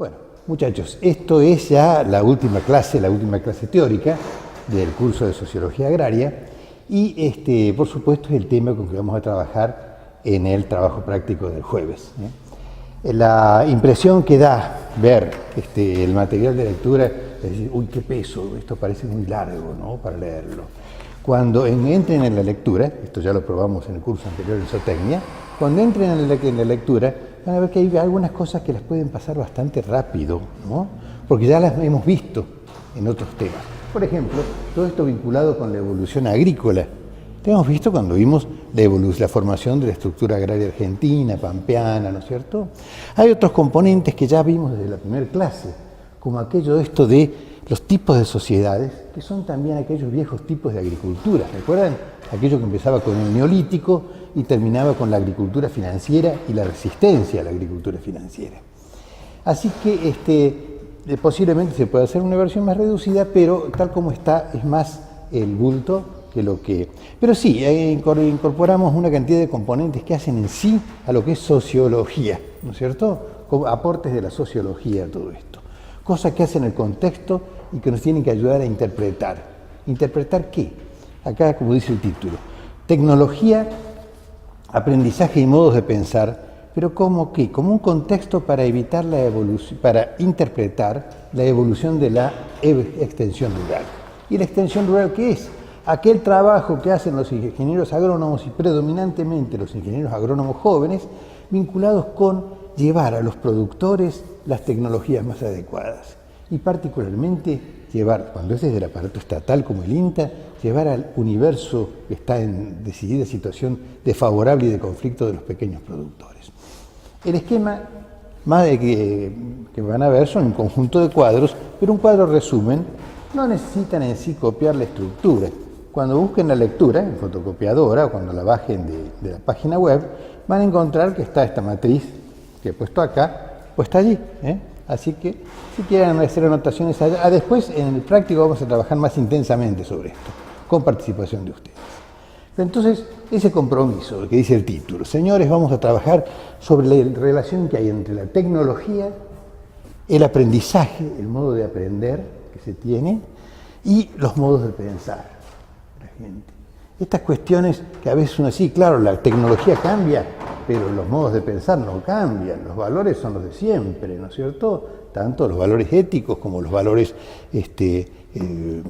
Bueno, muchachos, esto es ya la última clase teórica del curso de Sociología Agraria y por supuesto es el tema con que vamos a trabajar en el trabajo práctico del jueves. La impresión que da ver el material de lectura es decir, uy, qué peso, esto parece muy largo, ¿no?, para leerlo. Cuando entren en la lectura, esto ya lo probamos en el curso anterior en zootecnia, cuando entren en la lectura van a ver que hay algunas cosas que las pueden pasar bastante rápido, ¿no?, porque ya las hemos visto en otros temas. Por ejemplo, todo esto vinculado con la evolución agrícola. Lo hemos visto cuando vimos la formación de la estructura agraria argentina, pampeana, ¿no es cierto? Hay otros componentes que ya vimos desde la primera clase, como aquello de los tipos de sociedades, que son también aquellos viejos tipos de agricultura. ¿Recuerdan? Aquello que empezaba con el neolítico y terminaba con la agricultura financiera y la resistencia a la agricultura financiera. Así que posiblemente se pueda hacer una versión más reducida, pero tal como está es más el bulto que lo que... Pero sí, incorporamos una cantidad de componentes que hacen en sí a lo que es sociología, ¿no es cierto? Como aportes de la sociología a todo esto. Cosas que hacen el contexto y que nos tienen que ayudar a interpretar. ¿Interpretar qué? Acá, como dice el título, tecnología, aprendizaje y modos de pensar, pero ¿cómo qué? Como un contexto para evitar la evolución, para interpretar la evolución de la extensión rural. ¿Y la extensión rural qué es? Aquel trabajo que hacen los ingenieros agrónomos y predominantemente los ingenieros agrónomos jóvenes, vinculados con llevar a los productores las tecnologías más adecuadas y particularmente llevar, cuando es desde el aparato estatal como el INTA, llevar al universo que está en decidida situación desfavorable y de conflicto de los pequeños productores. El esquema más de que van a ver son un conjunto de cuadros, pero un cuadro resumen, no necesitan en sí copiar la estructura. Cuando busquen la lectura en fotocopiadora o cuando la bajen de la página web, van a encontrar que está esta matriz que he puesto acá, puesta allí. Así que si quieren hacer anotaciones allá, después en el práctico vamos a trabajar más intensamente sobre esto, con participación de ustedes. Entonces, ese compromiso que dice el título, señores, vamos a trabajar sobre la relación que hay entre la tecnología, el aprendizaje, el modo de aprender que se tiene y los modos de pensar. Gente. Estas cuestiones que a veces uno sí, claro, la tecnología cambia, pero los modos de pensar no cambian, los valores son los de siempre, ¿no es cierto? Tanto los valores éticos como los valores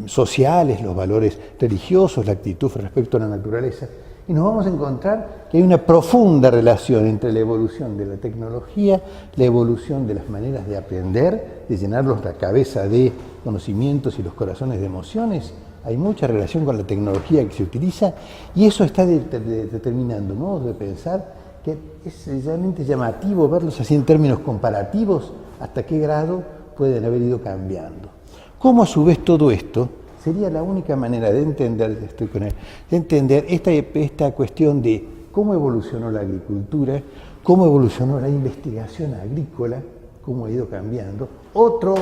sociales, los valores religiosos, la actitud respecto a la naturaleza. Y nos vamos a encontrar que hay una profunda relación entre la evolución de la tecnología, la evolución de las maneras de aprender, de llenarlos la cabeza de conocimientos y los corazones de emociones. Hay mucha relación con la tecnología que se utiliza y eso está determinando modos de pensar que es realmente llamativo verlos así en términos comparativos, hasta qué grado pueden haber ido cambiando. ¿Cómo a su vez todo esto sería la única manera de entender, esta cuestión de cómo evolucionó la agricultura, cómo evolucionó la investigación agrícola, cómo ha ido cambiando? Otro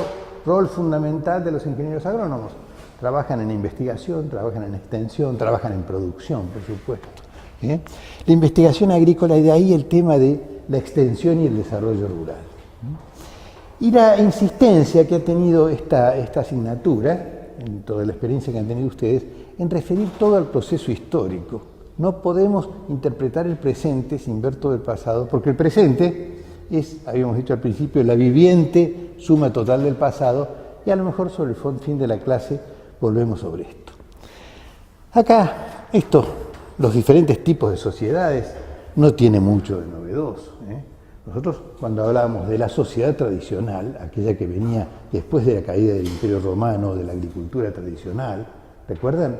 rol fundamental de los ingenieros agrónomos. Trabajan en investigación, trabajan en extensión, trabajan en producción, por supuesto. La investigación agrícola y de ahí el tema de la extensión y el desarrollo rural. Y la insistencia que ha tenido esta asignatura, en toda la experiencia que han tenido ustedes, en referir todo al proceso histórico. No podemos interpretar el presente sin ver todo el pasado, porque el presente es, habíamos dicho al principio, la viviente suma total del pasado, y a lo mejor sobre el fin de la clase volvemos sobre esto. Acá, los diferentes tipos de sociedades, no tiene mucho de novedoso. Nosotros, cuando hablábamos de la sociedad tradicional, aquella que venía después de la caída del Imperio Romano, de la agricultura tradicional, ¿recuerdan?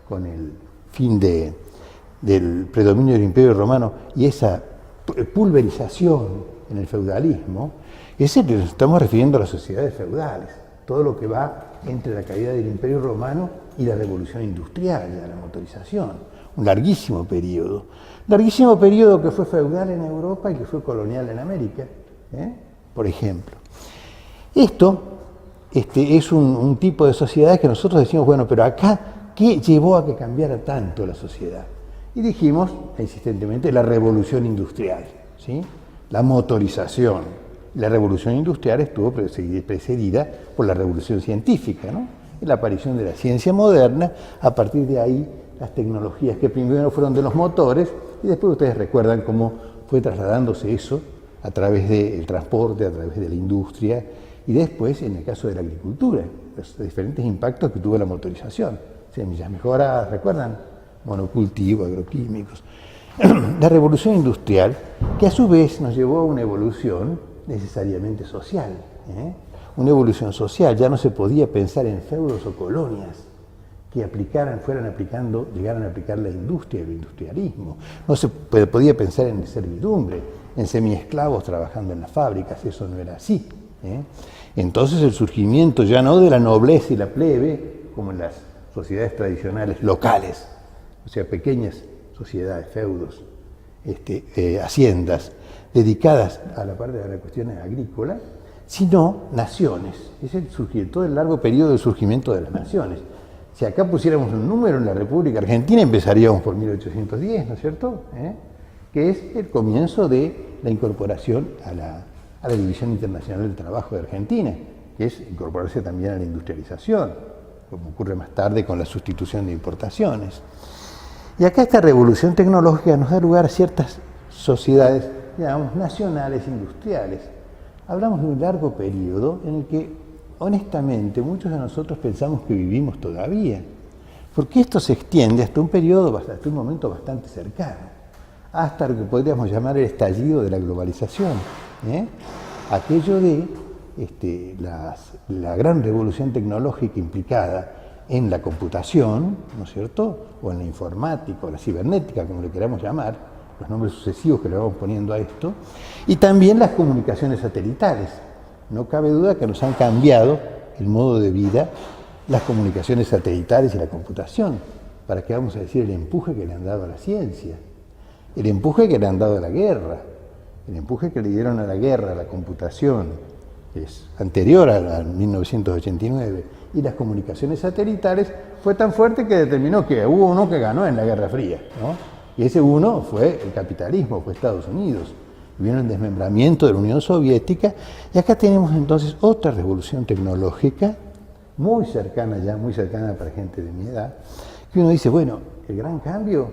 Con el fin del predominio del Imperio Romano y esa pulverización en el feudalismo, nos estamos refiriendo a las sociedades feudales, todo lo que va entre la caída del Imperio Romano y la Revolución Industrial, la motorización. Un larguísimo periodo que fue feudal en Europa y que fue colonial en América, por ejemplo. Esto es un tipo de sociedad que nosotros decimos, bueno, pero acá, ¿qué llevó a que cambiara tanto la sociedad? Y dijimos, insistentemente, la Revolución Industrial, ¿sí? La motorización, La revolución industrial estuvo precedida por la revolución científica, ¿no? Y la aparición de la ciencia moderna, a partir de ahí las tecnologías que primero fueron de los motores y después ustedes recuerdan cómo fue trasladándose eso a través del transporte, a través de la industria y después en el caso de la agricultura, los diferentes impactos que tuvo la motorización. Semillas mejoradas, ¿recuerdan? Monocultivo, agroquímicos. La revolución industrial, que a su vez nos llevó a una evolución necesariamente social. Una evolución social, ya no se podía pensar en feudos o colonias que llegaran a aplicar la industria, el industrialismo. No se podía pensar en servidumbre, en semiesclavos trabajando en las fábricas, eso no era así. Entonces el surgimiento ya no de la nobleza y la plebe, como en las sociedades tradicionales locales, o sea, pequeñas sociedades, feudos, haciendas, dedicadas a la parte de la cuestión agrícola, sino naciones. Es todo el largo periodo del surgimiento de las naciones. Si acá pusiéramos un número en la República Argentina, empezaríamos por 1810, ¿no es cierto? Que es el comienzo de la incorporación a la División Internacional del Trabajo de Argentina, que es incorporarse también a la industrialización, como ocurre más tarde con la sustitución de importaciones. Y acá esta revolución tecnológica nos da lugar a ciertas sociedades, digamos, nacionales industriales. Hablamos de un largo periodo en el que, honestamente, muchos de nosotros pensamos que vivimos todavía, porque esto se extiende hasta un momento bastante cercano, hasta lo que podríamos llamar el estallido de la globalización, aquello de la gran revolución tecnológica implicada en la computación, ¿no es cierto?, o en la informática, o la cibernética, como le queramos llamar, los nombres sucesivos que le vamos poniendo a esto, y también las comunicaciones satelitales. No cabe duda que nos han cambiado el modo de vida las comunicaciones satelitales y la computación. ¿Para qué vamos a decir el empuje que le han dado a la ciencia? El empuje que le han dado a la guerra, el empuje que le dieron a la guerra, a la computación, que es anterior a 1989, y las comunicaciones satelitales, fue tan fuerte que determinó que hubo uno que ganó en la Guerra Fría, ¿no? Y ese uno fue el capitalismo, fue Estados Unidos. Vino el desmembramiento de la Unión Soviética, y acá tenemos entonces otra revolución tecnológica, muy cercana para gente de mi edad, que uno dice, bueno, el gran cambio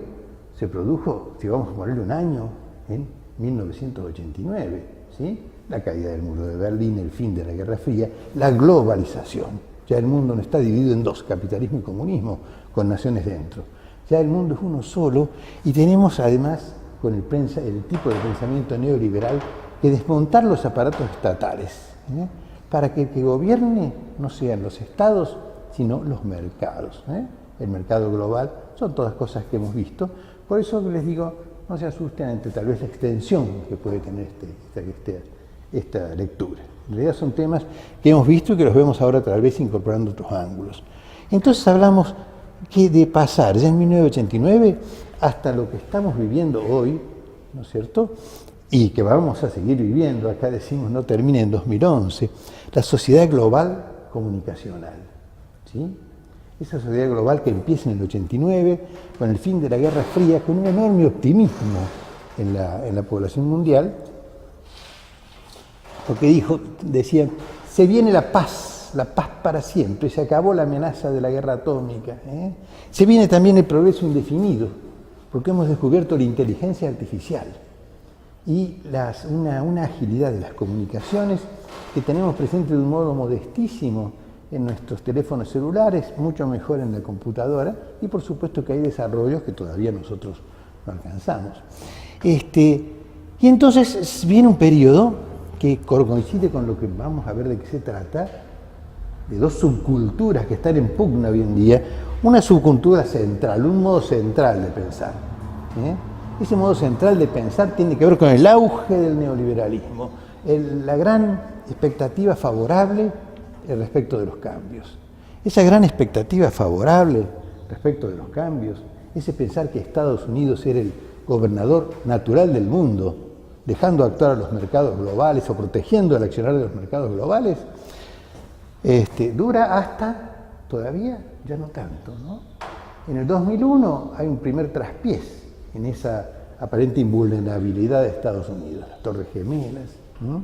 se produjo, si vamos a ponerle un año, en 1989, ¿sí? La caída del muro de Berlín, el fin de la Guerra Fría, la globalización. Ya el mundo no está dividido en dos, capitalismo y comunismo, con naciones dentro. Ya el mundo es uno solo y tenemos además con el tipo de pensamiento neoliberal que desmontar los aparatos estatales, para que el que gobierne no sean los estados, sino los mercados. El mercado global son todas cosas que hemos visto. Por eso les digo, no se asusten ante tal vez la extensión que puede tener esta lectura. En realidad son temas que hemos visto y que los vemos ahora tal vez incorporando otros ángulos. Entonces hablamos que de pasar ya en 1989 hasta lo que estamos viviendo hoy, ¿no es cierto?, y que vamos a seguir viviendo, acá decimos no termina en 2011, la sociedad global comunicacional, ¿sí? Esa sociedad global que empieza en el 89, con el fin de la Guerra Fría, con un enorme optimismo en la población mundial, porque decían, se viene la paz para siempre, se acabó la amenaza de la guerra atómica, se viene también el progreso indefinido, porque hemos descubierto la inteligencia artificial y una agilidad de las comunicaciones que tenemos presente de un modo modestísimo en nuestros teléfonos celulares, mucho mejor en la computadora, y por supuesto que hay desarrollos que todavía nosotros no alcanzamos. Y entonces viene un periodo que coincide con lo que vamos a ver de qué se trata, de dos subculturas que están en pugna hoy en día. Una subcultura central, un modo central de pensar. Ese modo central de pensar tiene que ver con el auge del neoliberalismo, la gran expectativa favorable respecto de los cambios. Esa gran expectativa favorable respecto de los cambios, ese pensar que Estados Unidos era el gobernador natural del mundo, dejando actuar a los mercados globales o protegiendo el accionar de los mercados globales, dura hasta, todavía, ya no tanto, ¿no? En el 2001 hay un primer traspiés en esa aparente invulnerabilidad de Estados Unidos, las Torres Gemelas, ¿no?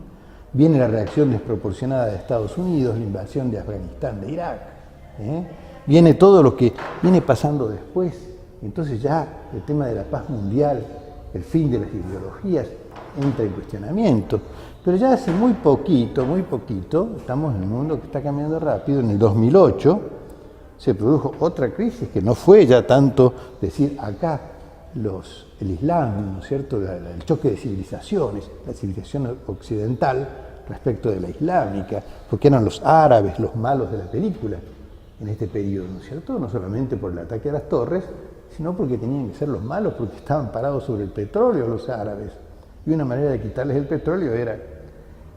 Viene la reacción desproporcionada de Estados Unidos, la invasión de Afganistán, de Irak. Viene todo lo que viene pasando después. Entonces ya el tema de la paz mundial, el fin de las ideologías, entra en cuestionamiento. Pero ya hace muy poquito, estamos en un mundo que está cambiando rápido. En el 2008 se produjo otra crisis que no fue ya tanto decir acá el Islam, ¿no es cierto?, el choque de civilizaciones, la civilización occidental respecto de la islámica, porque eran los árabes los malos de la película en este periodo, ¿no es cierto?, no solamente por el ataque a las torres, sino porque tenían que ser los malos, porque estaban parados sobre el petróleo los árabes, y una manera de quitarles el petróleo era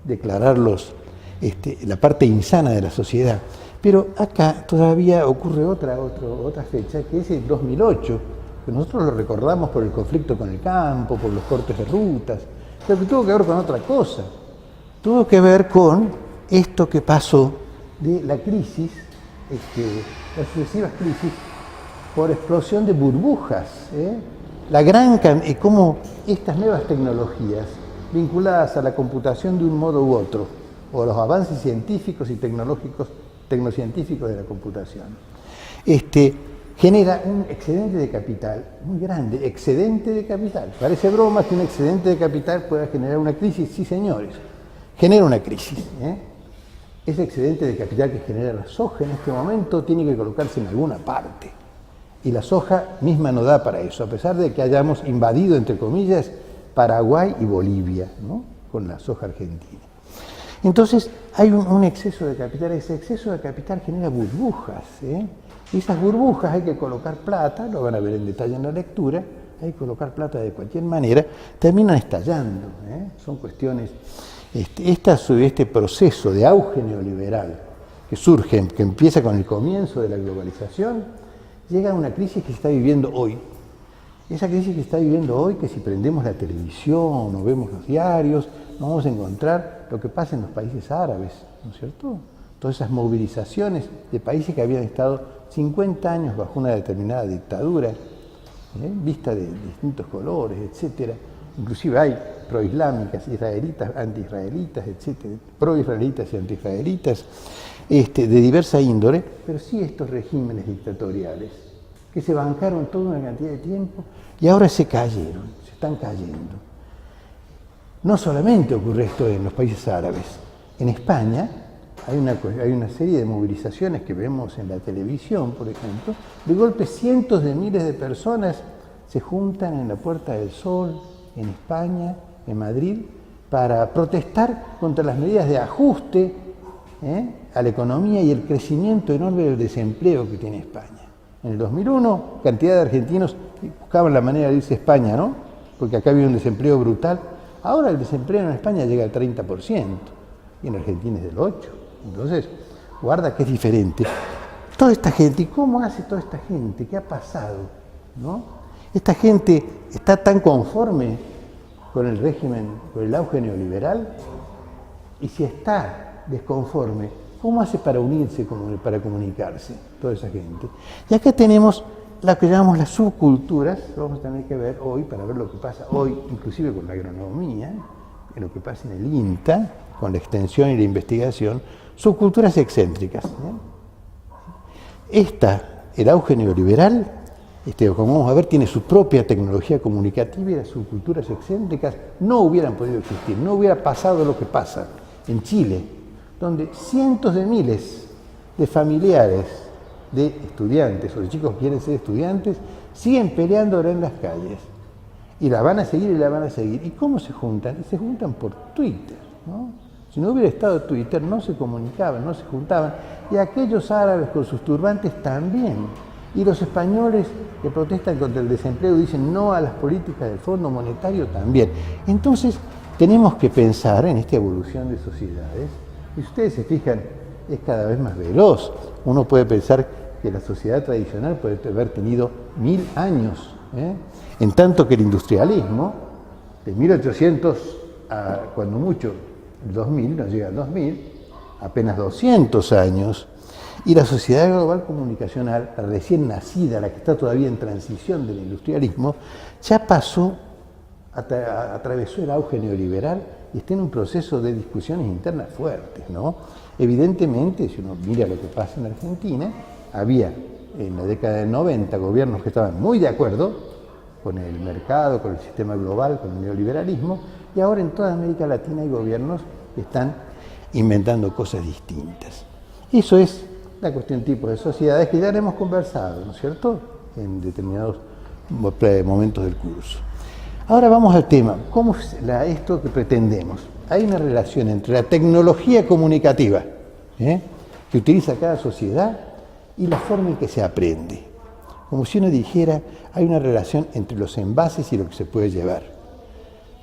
declararlos la parte insana de la sociedad. Pero acá todavía ocurre otra fecha, que es el 2008, que nosotros lo recordamos por el conflicto con el campo, por los cortes de rutas, pero que tuvo que ver con otra cosa. Tuvo que ver con esto que pasó de la crisis, las sucesivas crisis por explosión de burbujas, cómo estas nuevas tecnologías vinculadas a la computación de un modo u otro, o los avances científicos y tecnocientíficos de la computación, genera un excedente de capital muy grande, excedente de capital. Parece broma que un excedente de capital pueda generar una crisis, sí señores, genera una crisis. Ese excedente de capital que genera la soja en este momento tiene que colocarse en alguna parte. Y la soja misma no da para eso, a pesar de que hayamos invadido, entre comillas, Paraguay y Bolivia, ¿no?, con la soja argentina. Entonces hay un exceso de capital, ese exceso de capital genera burbujas. Y esas burbujas hay que colocar plata, lo van a ver en detalle en la lectura, hay que colocar plata de cualquier manera, terminan estallando. Son cuestiones, este proceso de auge neoliberal que surge, que empieza con el comienzo de la globalización, llega a una crisis que se está viviendo hoy. Esa crisis que está viviendo hoy, que si prendemos la televisión o vemos los diarios, nos vamos a encontrar lo que pasa en los países árabes, ¿no es cierto? Todas esas movilizaciones de países que habían estado 50 años bajo una determinada dictadura, vista de distintos colores, etcétera. Inclusive hay proislámicas, israelitas, anti-israelitas, etcétera, pro-israelitas y anti-israelitas, de diversa índole, pero sí estos regímenes dictatoriales que se bancaron toda una cantidad de tiempo y ahora se están cayendo. No solamente ocurre esto en los países árabes. En España hay una serie de movilizaciones que vemos en la televisión, por ejemplo. De golpe cientos de miles de personas se juntan en la Puerta del Sol, en España, en Madrid, para protestar contra las medidas de ajuste a la economía y el crecimiento enorme del desempleo que tiene España. En el 2001, cantidad de argentinos buscaban la manera de irse a España, ¿no?, porque acá había un desempleo brutal. Ahora el desempleo en España llega al 30% y en Argentina es del 8%. Entonces, guarda que es diferente. Toda esta gente, ¿y cómo hace toda esta gente? ¿Qué ha pasado? ¿No? Esta gente está tan conforme con el régimen, con el auge neoliberal, y si está desconforme, ¿cómo hace para unirse, para comunicarse, toda esa gente? Y acá tenemos lo que llamamos las subculturas, lo vamos a tener que ver hoy para ver lo que pasa hoy, inclusive con la agronomía, en lo que pasa en el INTA, con la extensión y la investigación, subculturas excéntricas. El auge neoliberal, como vamos a ver, tiene su propia tecnología comunicativa y las subculturas excéntricas no hubieran podido existir, no hubiera pasado lo que pasa en Chile, donde cientos de miles de familiares de estudiantes o de chicos que quieren ser estudiantes siguen peleando ahora en las calles. Y la van a seguir y la van a seguir. ¿Y cómo se juntan? Se juntan por Twitter, ¿no? Si no hubiera estado Twitter, no se comunicaban, no se juntaban. Y aquellos árabes con sus turbantes también. Y los españoles que protestan contra el desempleo dicen no a las políticas del Fondo Monetario también. Entonces, tenemos que pensar en esta evolución de sociedades. Y si ustedes se fijan, es cada vez más veloz. Uno puede pensar que la sociedad tradicional puede haber tenido 1000 años, en tanto que el industrialismo, de 1800 a, cuando mucho, el 2000, no llega al 2000, apenas 200 años, y la sociedad global comunicacional, la recién nacida, la que está todavía en transición del industrialismo, ya pasó, atravesó el auge neoliberal y está en un proceso de discusiones internas fuertes, ¿no? Evidentemente, si uno mira lo que pasa en Argentina, había en la década del 90 gobiernos que estaban muy de acuerdo con el mercado, con el sistema global, con el neoliberalismo, y ahora en toda América Latina hay gobiernos que están inventando cosas distintas. Eso es la cuestión tipo de sociedades que ya hemos conversado, ¿no es cierto?, en determinados momentos del curso. Ahora vamos al tema, ¿cómo es esto que pretendemos? Hay una relación entre la tecnología comunicativa que utiliza cada sociedad y la forma en que se aprende. Como si uno dijera, hay una relación entre los envases y lo que se puede llevar.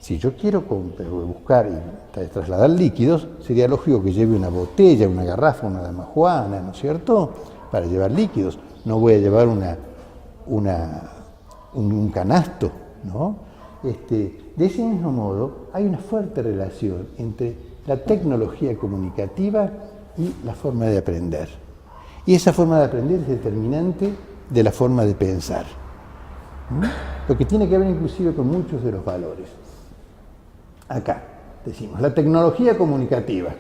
Si yo quiero buscar y trasladar líquidos, sería lógico que lleve una botella, una garrafa, una damajuana, ¿no es cierto?, para llevar líquidos. No voy a llevar un canasto, ¿no? De ese mismo modo, hay una fuerte relación entre la tecnología comunicativa y la forma de aprender. Y esa forma de aprender es determinante de la forma de pensar, lo que tiene que ver inclusive con muchos de los valores. Acá decimos, la tecnología comunicativa,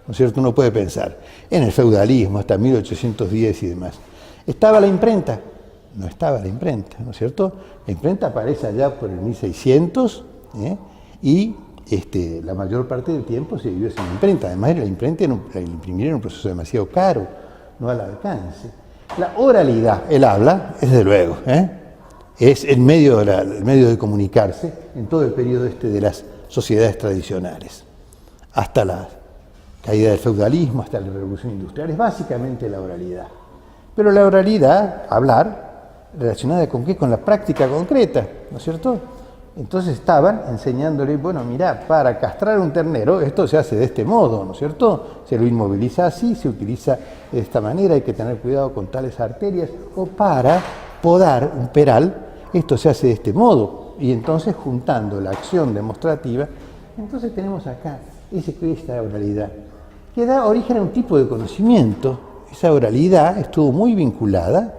¿no es cierto? Uno puede pensar en el feudalismo hasta 1810 y demás. ¿Estaba la imprenta? No estaba la imprenta, ¿no es cierto? La imprenta aparece allá por el 1600 y la mayor parte del tiempo se vivió sin imprenta. Además, la imprenta, el imprimir era un proceso demasiado caro, no al alcance. La oralidad, el habla, es desde luego, es el medio de comunicarse en todo el periodo de las sociedades tradicionales, hasta la caída del feudalismo, hasta la revolución industrial, es básicamente la oralidad. Pero la oralidad, hablar, relacionada con ¿qué? Con la práctica concreta, ¿no es cierto? Entonces estaban enseñándole, bueno, mirá, para castrar un ternero, esto se hace de este modo, ¿no es cierto? Se lo inmoviliza así, se utiliza de esta manera, hay que tener cuidado con tales arterias, o para podar un peral, esto se hace de este modo. Y entonces, juntando la acción demostrativa, entonces tenemos acá esta oralidad, que da origen a un tipo de conocimiento. Esa oralidad estuvo muy vinculada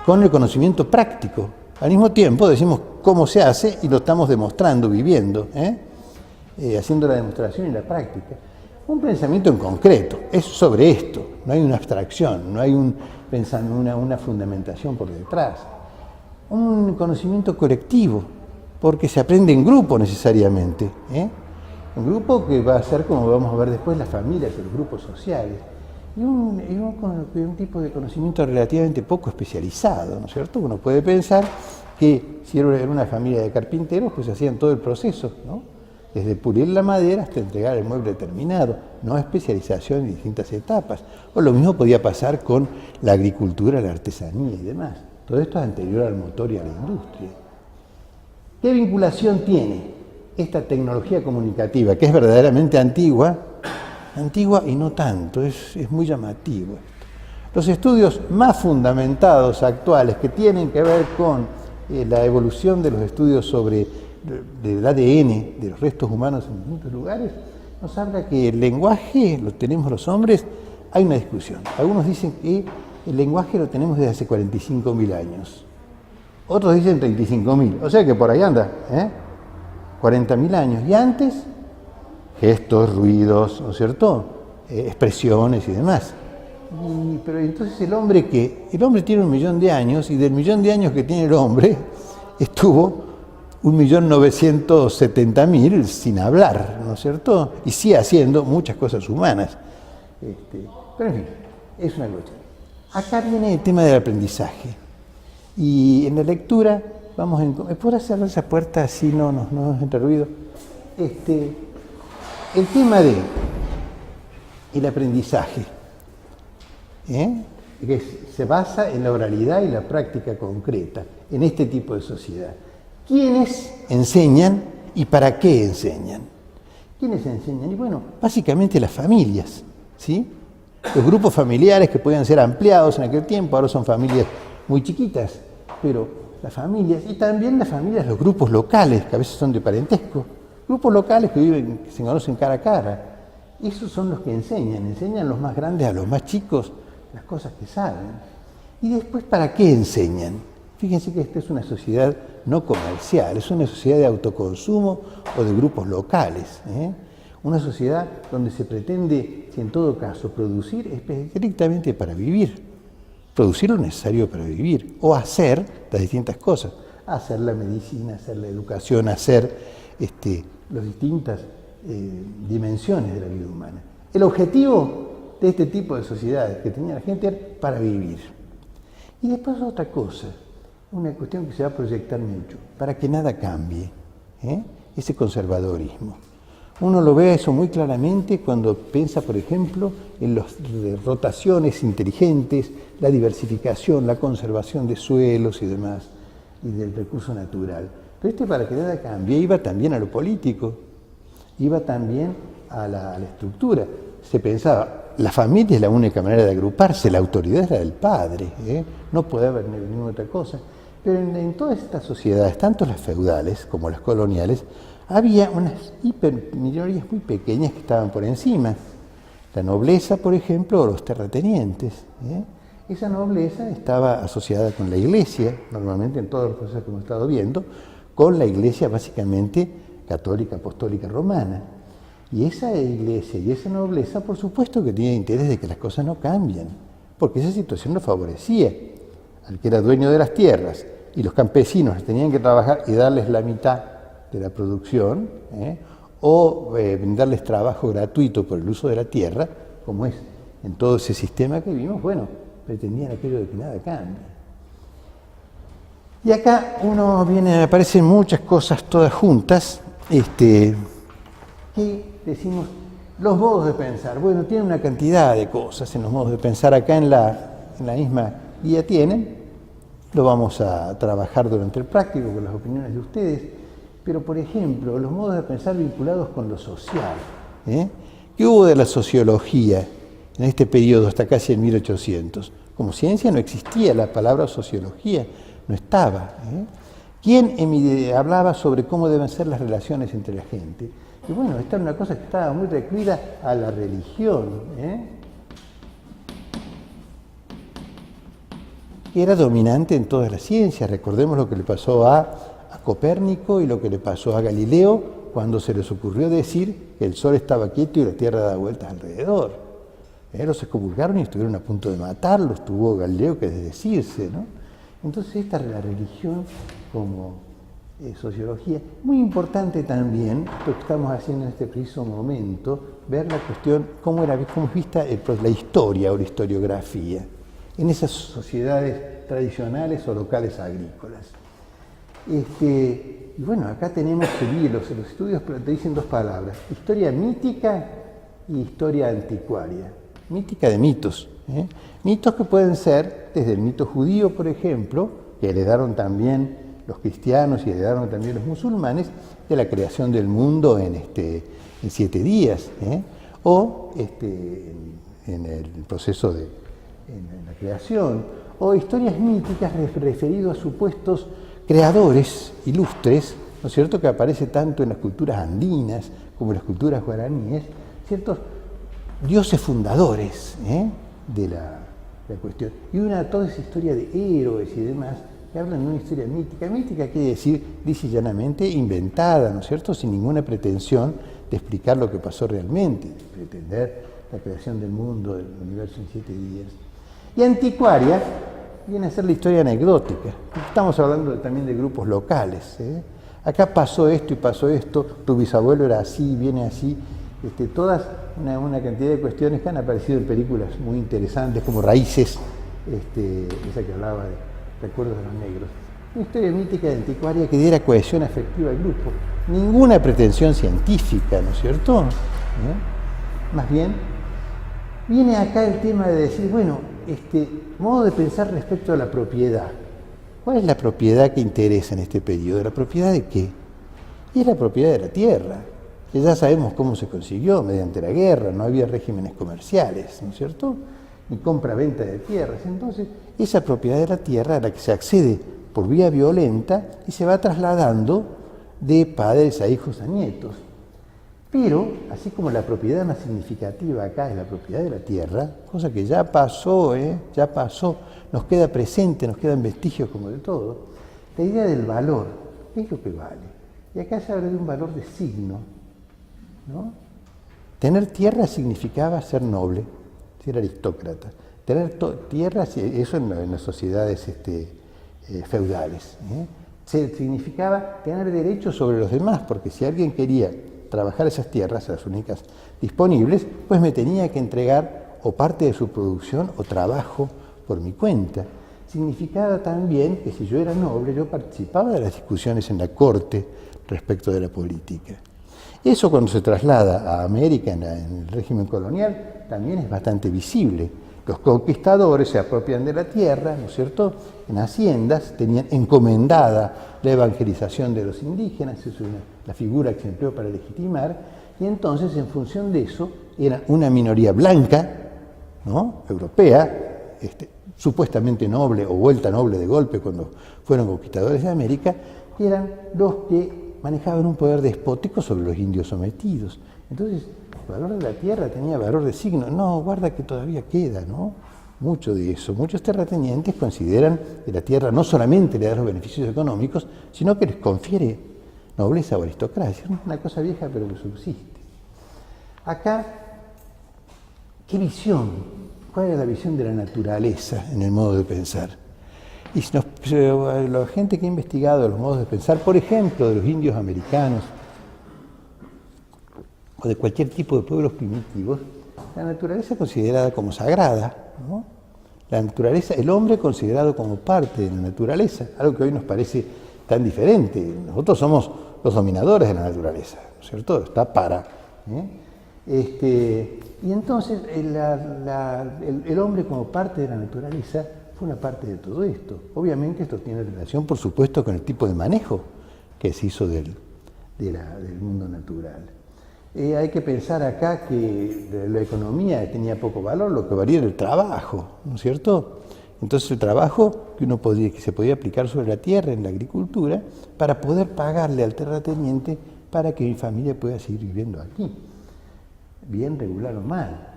con el conocimiento práctico. Al mismo tiempo decimos cómo se hace y lo estamos demostrando, viviendo, haciendo la demostración y la práctica. Un pensamiento en concreto, es sobre esto, no hay una abstracción, no hay una fundamentación por detrás. Un conocimiento colectivo, porque se aprende en grupo necesariamente. Un grupo que va a ser, como vamos a ver después, las familias, los grupos sociales. Y un tipo de conocimiento relativamente poco especializado, ¿no es cierto? Uno puede pensar que si era una familia de carpinteros, pues hacían todo el proceso, ¿no? Desde pulir la madera hasta entregar el mueble terminado, no especialización en distintas etapas. O lo mismo podía pasar con la agricultura, la artesanía y demás. Todo esto es anterior al motor y a la industria. ¿Qué vinculación tiene esta tecnología comunicativa, que es verdaderamente antigua y no tanto, es muy llamativo esto? Los estudios más fundamentados actuales que tienen que ver con la evolución de los estudios sobre el ADN de los restos humanos en distintos lugares, nos habla que el lenguaje lo tenemos los hombres, hay una discusión. Algunos dicen que el lenguaje lo tenemos desde hace 45.000 años. Otros dicen 35.000, o sea que por ahí anda, 40.000 años. Y antes, gestos, ruidos, ¿no es cierto? Expresiones y demás. Pero entonces el hombre tiene 1.000.000 de años, y del 1.000.000 de años que tiene el hombre, estuvo 1.970.000 sin hablar, ¿no es cierto? Y sí haciendo muchas cosas humanas. Pero en fin, es una cuestión. Acá viene el tema del aprendizaje. Y en la lectura, ¿puedo cerrar esa puerta así no nos entra ruido? El tema del aprendizaje, que se basa en la oralidad y la práctica concreta, en este tipo de sociedad. ¿Quiénes enseñan y para qué enseñan? ¿Quiénes enseñan? Y bueno, básicamente las familias, ¿sí? Los grupos familiares que podían ser ampliados en aquel tiempo, ahora son familias muy chiquitas, pero las familias, y también las familias, los grupos locales, que a veces son de parentesco, grupos locales que se conocen cara a cara. Esos son los que enseñan los más grandes a los más chicos las cosas que saben. Y después, ¿para qué enseñan? Fíjense que esta es una sociedad no comercial, es una sociedad de autoconsumo o de grupos locales. Una sociedad donde se pretende, si en todo caso, producir estrictamente para vivir, producir lo necesario para vivir, o hacer las distintas cosas, hacer la medicina, hacer la educación, hacer las distintas dimensiones de la vida humana. El objetivo de este tipo de sociedades que tenía la gente era para vivir. Y después otra cosa, una cuestión que se va a proyectar mucho, para que nada cambie, ese conservadorismo. Uno lo ve eso muy claramente cuando piensa, por ejemplo, en las rotaciones inteligentes, la diversificación, la conservación de suelos y demás, y del recurso natural. Pero para que nada cambie, iba también a lo político, iba también a la estructura. Se pensaba, la familia es la única manera de agruparse, la autoridad era del padre, no puede haber ninguna otra cosa. Pero en todas estas sociedades, tanto las feudales como las coloniales, había unas hiperminorías muy pequeñas que estaban por encima. La nobleza, por ejemplo, o los terratenientes. Esa nobleza estaba asociada con la iglesia, normalmente en todos los procesos que hemos estado viendo, con la iglesia básicamente católica, apostólica, romana. Y esa iglesia y esa nobleza, por supuesto que tenía interés de que las cosas no cambien, porque esa situación lo favorecía. Al que era dueño de las tierras y los campesinos tenían que trabajar y darles la mitad de la producción, o brindarles trabajo gratuito por el uso de la tierra, como es en todo ese sistema que vimos, bueno, pretendían aquello de que nada cambie. Y acá aparecen muchas cosas todas juntas, que decimos, los modos de pensar. Bueno, tienen una cantidad de cosas en los modos de pensar, acá en la misma guía tienen, lo vamos a trabajar durante el práctico con las opiniones de ustedes. Pero, por ejemplo, los modos de pensar vinculados con lo social. ¿Qué hubo de la sociología en este periodo hasta casi el 1800? Como ciencia no existía, la palabra sociología no estaba. ¿Quién hablaba sobre cómo deben ser las relaciones entre la gente? Y bueno, esta era una cosa que estaba muy recluida a la religión, que era dominante en todas las ciencias. Recordemos lo que le pasó a Copérnico y lo que le pasó a Galileo cuando se les ocurrió decir que el Sol estaba quieto y la Tierra daba vueltas alrededor. Los excomulgaron y estuvieron a punto de matarlos, tuvo Galileo que desdecirse, ¿no? Entonces esta es la religión como sociología. Muy importante también, lo que estamos haciendo en este preciso momento, ver la cuestión, cómo es vista la historia o la historiografía en esas sociedades tradicionales o locales agrícolas. Y bueno, acá tenemos que los estudios te dicen dos palabras, historia mítica y historia anticuaria. Mítica de mitos. Mitos que pueden ser desde el mito judío, por ejemplo, que heredaron también los cristianos y heredaron también los musulmanes, de la creación del mundo en 7 días, o en el proceso en la creación, o historias míticas referidas a supuestos creadores ilustres, ¿no es cierto?, que aparece tanto en las culturas andinas como en las culturas guaraníes, ciertos dioses fundadores de la cuestión. Y toda esa historia de héroes y demás, que hablan de una historia mítica. Mítica quiere decir, dice llanamente, inventada, ¿no es cierto?, sin ninguna pretensión de explicar lo que pasó realmente, de pretender la creación del mundo, del universo en 7 días. Y anticuaria viene a ser la historia anecdótica. Estamos hablando también de grupos locales. Acá pasó esto y pasó esto, tu bisabuelo era así, viene así. Todas una cantidad de cuestiones que han aparecido en películas muy interesantes, como Raíces, esa que hablaba de Recuerdos de los Negros. Una historia mítica y anticuaria que diera cohesión afectiva al grupo. Ninguna pretensión científica, ¿no es cierto? Más bien, viene acá el tema de decir, bueno, modo de pensar respecto a la propiedad. ¿Cuál es la propiedad que interesa en este periodo? ¿La propiedad de qué? Y es la propiedad de la tierra, que ya sabemos cómo se consiguió mediante la guerra, no había regímenes comerciales, ¿no es cierto?, ni compra-venta de tierras. Entonces, esa propiedad de la tierra a la que se accede por vía violenta y se va trasladando de padres a hijos a nietos. Pero, así como la propiedad más significativa acá es la propiedad de la tierra, cosa que ya pasó, nos queda presente, nos quedan vestigios como de todo, la idea del valor, ¿qué es lo que vale? Y acá se habla de un valor de signo, ¿no? Tener tierra significaba ser noble, ser aristócrata. Tener tierra, eso en las sociedades feudales. Significaba tener derechos sobre los demás, porque si alguien quería trabajar esas tierras, las únicas disponibles, pues me tenía que entregar o parte de su producción o trabajo por mi cuenta. Significaba también que si yo era noble, yo participaba de las discusiones en la corte respecto de la política. Eso cuando se traslada a América en el régimen colonial también es bastante visible. Los conquistadores se apropian de la tierra, ¿no es cierto?, en haciendas, tenían encomendada la evangelización de los indígenas, esa es la figura que se empleó para legitimar, y entonces en función de eso era una minoría blanca, ¿no?, europea, supuestamente noble o vuelta noble de golpe cuando fueron conquistadores de América, que eran los que manejaban un poder despótico sobre los indios sometidos. Entonces, el valor de la tierra tenía valor de signo. No, guarda que todavía queda, ¿no?, mucho de eso. Muchos terratenientes consideran que la tierra no solamente le da los beneficios económicos, sino que les confiere nobleza o aristocracia. Es una cosa vieja, pero que subsiste. Acá, ¿qué visión? ¿Cuál es la visión de la naturaleza en el modo de pensar? Y la gente que ha investigado los modos de pensar, por ejemplo, de los indios americanos o de cualquier tipo de pueblos primitivos, la naturaleza es considerada como sagrada, ¿no? La naturaleza, el hombre considerado como parte de la naturaleza, algo que hoy nos parece tan diferente. Nosotros somos los dominadores de la naturaleza, ¿no es cierto? Está para. Y entonces el hombre como parte de la naturaleza fue una parte de todo esto. Obviamente esto tiene relación, por supuesto, con el tipo de manejo que se hizo del mundo natural. Hay que pensar acá que la economía tenía poco valor, lo que valía era el trabajo, ¿no es cierto? Entonces el trabajo que se podía aplicar sobre la tierra en la agricultura para poder pagarle al terrateniente para que mi familia pueda seguir viviendo aquí, bien, regular o mal.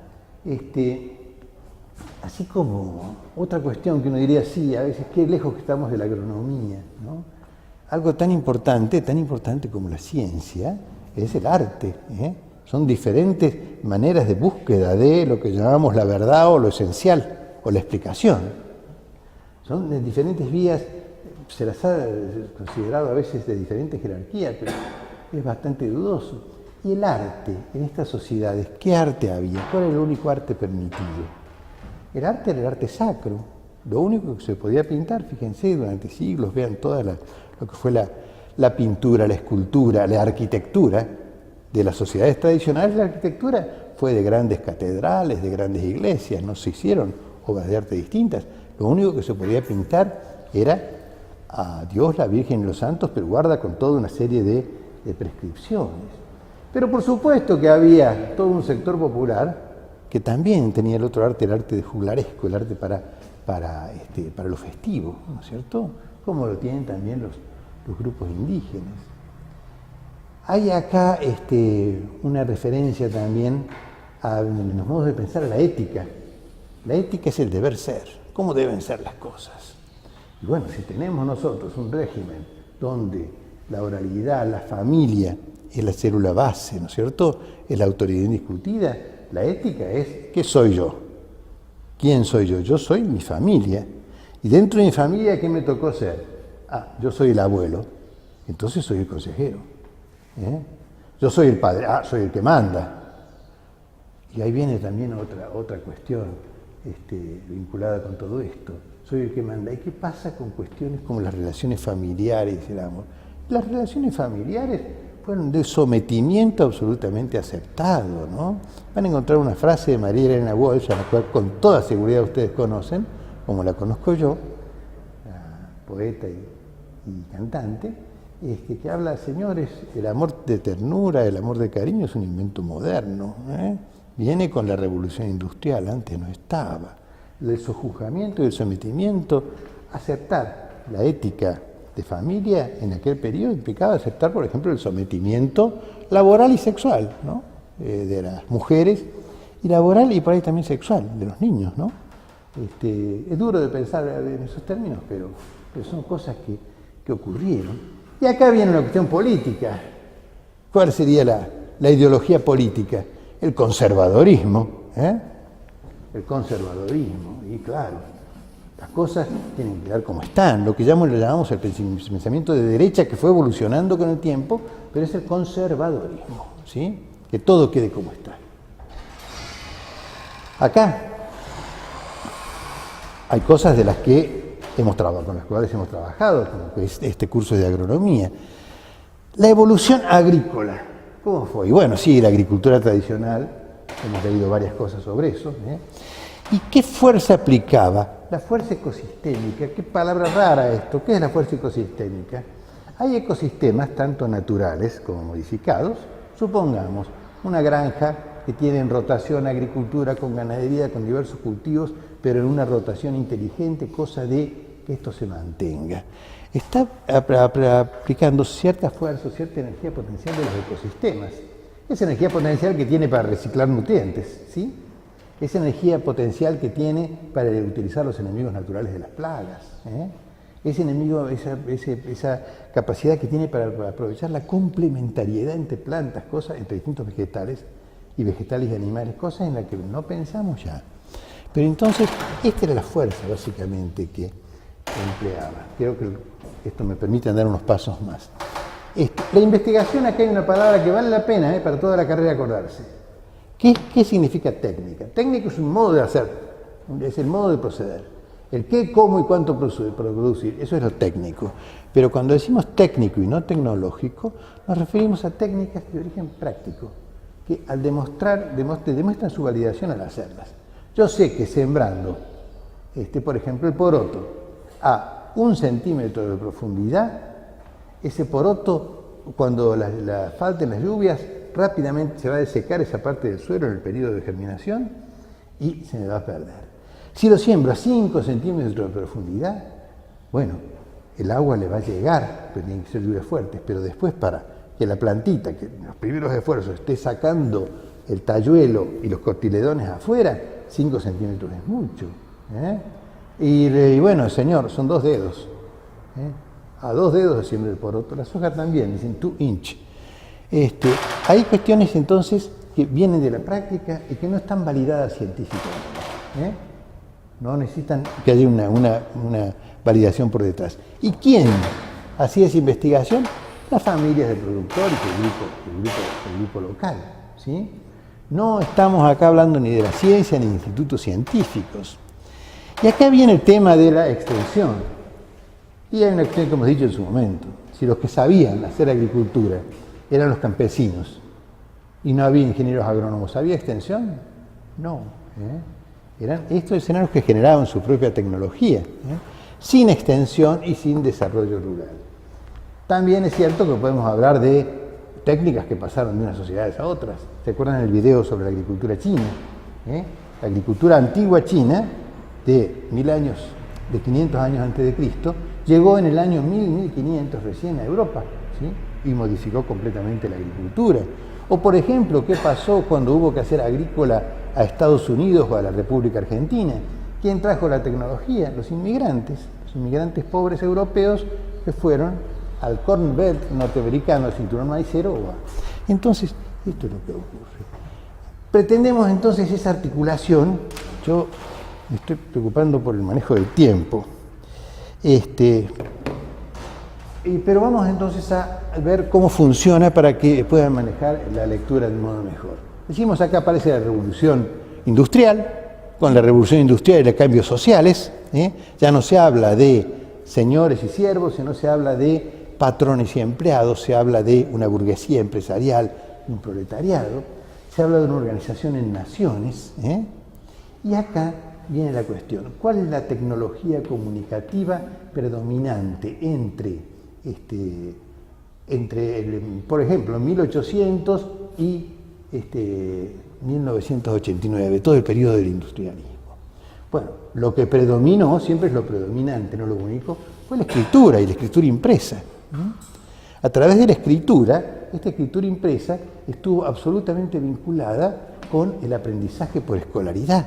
Así como otra cuestión que uno diría, sí, a veces qué lejos que estamos de la agronomía, ¿no? Algo tan importante como la ciencia, es el arte, Son diferentes maneras de búsqueda de lo que llamamos la verdad o lo esencial, o la explicación. Son de diferentes vías, se las ha considerado a veces de diferentes jerarquías, pero es bastante dudoso. Y el arte, en estas sociedades, ¿qué arte había? ¿Cuál era el único arte permitido? El arte era el arte sacro. Lo único que se podía pintar, fíjense, durante siglos, vean toda lo que fue la pintura, la escultura, la arquitectura de las sociedades tradicionales. La arquitectura fue de grandes catedrales, de grandes iglesias, no se hicieron obras de arte distintas. Lo único que se podía pintar era a Dios, la Virgen y los santos, pero guarda con toda una serie de prescripciones. Pero por supuesto que había todo un sector popular que también tenía el otro arte, el arte de juglaresco, el arte para lo festivo, ¿no es cierto? Como lo tienen también los grupos indígenas. Hay acá una referencia también en los modos de pensar a la ética. La ética es el deber ser, cómo deben ser las cosas. Y bueno, si tenemos nosotros un régimen donde la oralidad, la familia es la célula base, ¿no es cierto? Es la autoridad indiscutida. La ética es, ¿qué soy yo? ¿Quién soy yo? Yo soy mi familia. Y dentro de mi familia, ¿qué me tocó ser? Yo soy el abuelo, entonces soy el consejero. Yo soy el padre, soy el que manda. Y ahí viene también otra cuestión vinculada con todo esto. Soy el que manda. ¿Y qué pasa con cuestiones como las relaciones familiares y el amor? Las relaciones familiares fueron de sometimiento absolutamente aceptado, ¿no? Van a encontrar una frase de María Elena Walsh, a la cual con toda seguridad ustedes conocen, como la conozco yo, la poeta y cantante, que habla, señores, el amor de ternura, el amor de cariño es un invento moderno, Viene con la revolución industrial, antes no estaba. El sojuzgamiento y el sometimiento, aceptar la ética de familia en aquel periodo implicaba aceptar, por ejemplo, el sometimiento laboral y sexual, ¿no? De las mujeres, y laboral y por ahí también sexual, de los niños, ¿no? Es duro de pensar en esos términos, pero son cosas que ocurrieron. Y acá viene una cuestión política. ¿Cuál sería la ideología política? el conservadorismo, el conservadorismo, y claro, las cosas tienen que quedar como están, lo que le llamamos el pensamiento de derecha que fue evolucionando con el tiempo, pero es el conservadorismo, ¿sí? Que todo quede como está. Acá hay cosas de las que con las cuales hemos trabajado, como que es este curso de agronomía. La evolución agrícola, ¿cómo fue? Y bueno, sí, la agricultura tradicional, hemos leído varias cosas sobre eso, ¿Y qué fuerza aplicaba? La fuerza ecosistémica. Qué palabra rara esto. ¿Qué es la fuerza ecosistémica? Hay ecosistemas, tanto naturales como modificados. Supongamos una granja que tiene en rotación agricultura con ganadería, con diversos cultivos, pero en una rotación inteligente, cosa de que esto se mantenga. Está aplicando cierta fuerza, cierta energía potencial de los ecosistemas. Esa energía potencial que tiene para reciclar nutrientes, ¿sí? Esa energía potencial que tiene para utilizar los enemigos naturales de las plagas, esa capacidad que tiene para aprovechar la complementariedad entre plantas, cosas, entre distintos vegetales y animales, cosas en las que no pensamos ya. Pero entonces, esta era la fuerza básicamente que empleaba. Creo que esto me permite andar unos pasos más. La investigación, acá hay una palabra que vale la pena para toda la carrera acordarse. ¿Qué significa técnica? Técnica es un modo de hacer, es el modo de proceder. El qué, cómo y cuánto producir, eso es lo técnico. Pero cuando decimos técnico y no tecnológico, nos referimos a técnicas de origen práctico, que al demuestran su validación al hacerlas. Yo sé que sembrando, por ejemplo, el poroto a 1 centímetro de profundidad, ese poroto, cuando falten las lluvias, rápidamente se va a desecar esa parte del suelo en el periodo de germinación y se me va a perder. Si lo siembro a 5 centímetros de profundidad, bueno, el agua le va a llegar, pero tienen que ser lluvias fuertes, pero después para que la plantita, que en los primeros esfuerzos esté sacando el talluelo y los cotiledones afuera, 5 centímetros es mucho. Y bueno, señor, son 2 dedos. A 2 dedos se siembra el poroto, la soja también, dicen 2 inch. Hay cuestiones entonces que vienen de la práctica y que no están validadas científicamente. No necesitan que haya una validación por detrás. ¿Y quién hacía esa investigación? Las familias del productor y el grupo local, ¿sí? No estamos acá hablando ni de la ciencia ni de institutos científicos. Y acá viene el tema de la extensión. Y hay una cuestión que hemos dicho en su momento. Si los que sabían hacer agricultura eran los campesinos y no había ingenieros agrónomos, ¿había extensión? No. Eran estos escenarios que generaban su propia tecnología, sin extensión y sin desarrollo rural. También es cierto que podemos hablar de técnicas que pasaron de unas sociedades a otras. ¿Se acuerdan del video sobre la agricultura china? La agricultura antigua china, de 500 años antes de Cristo, llegó en el año 1500 recién a Europa, ¿sí? Y modificó completamente la agricultura. O por ejemplo, ¿qué pasó cuando hubo que hacer agrícola a Estados Unidos o a la República Argentina? ¿Quién trajo la tecnología? Los inmigrantes pobres europeos que fueron al Corn Belt norteamericano, al cinturón maicero. Entonces, esto es lo que ocurre. Pretendemos entonces esa articulación. Yo me estoy preocupando por el manejo del tiempo. Pero vamos entonces a ver cómo funciona para que puedan manejar la lectura de un modo mejor. Decimos acá aparece la revolución industrial. Con la revolución industrial y los cambios sociales, ya no se habla de señores y siervos, sino se habla de patrones y empleados, se habla de una burguesía empresarial, un proletariado, se habla de una organización en naciones, y acá viene la cuestión, ¿cuál es la tecnología comunicativa predominante entre por ejemplo, 1800 y 1989, todo el periodo del industrialismo? Bueno, lo que predominó, siempre es lo predominante, no lo único, fue la escritura y la escritura impresa. A través de la escritura, esta escritura impresa estuvo absolutamente vinculada con el aprendizaje por escolaridad,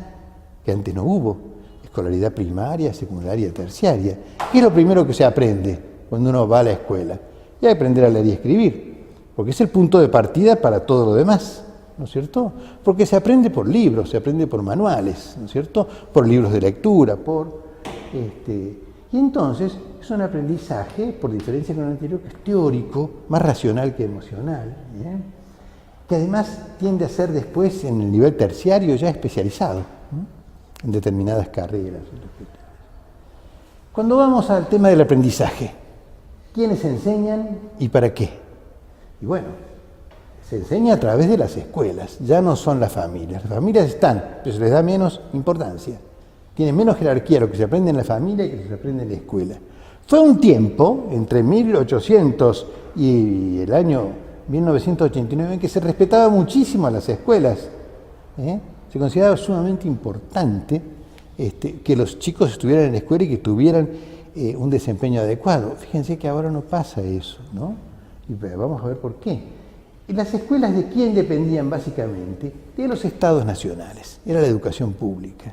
que antes no hubo, escolaridad primaria, secundaria, terciaria. ¿Qué es lo primero que se aprende cuando uno va a la escuela? Y hay que aprender a leer y escribir, porque es el punto de partida para todo lo demás. ¿no es cierto? Porque se aprende por libros, se aprende por manuales, ¿no es cierto? Por libros de lectura, y entonces es un aprendizaje, por diferencia con el anterior, que es teórico, más racional que emocional, ¿bien? Que además tiende a ser después, en el nivel terciario, ya especializado, ¿no? En determinadas carreras. Cuando vamos al tema del aprendizaje, ¿quiénes enseñan y para qué? Y bueno, se enseña a través de las escuelas, ya no son las familias. Las familias están, pero se les da menos importancia. Tiene menos jerarquía lo que se aprende en la familia que lo que se aprende en la escuela. Fue un tiempo, entre 1800 y el año 1989, en que se respetaba muchísimo a las escuelas. Se consideraba sumamente importante que los chicos estuvieran en la escuela y que tuvieran un desempeño adecuado. Fíjense que ahora no pasa eso, ¿no? Y vamos a ver por qué. ¿Y las escuelas de quién dependían básicamente? De los estados nacionales. Era la educación pública.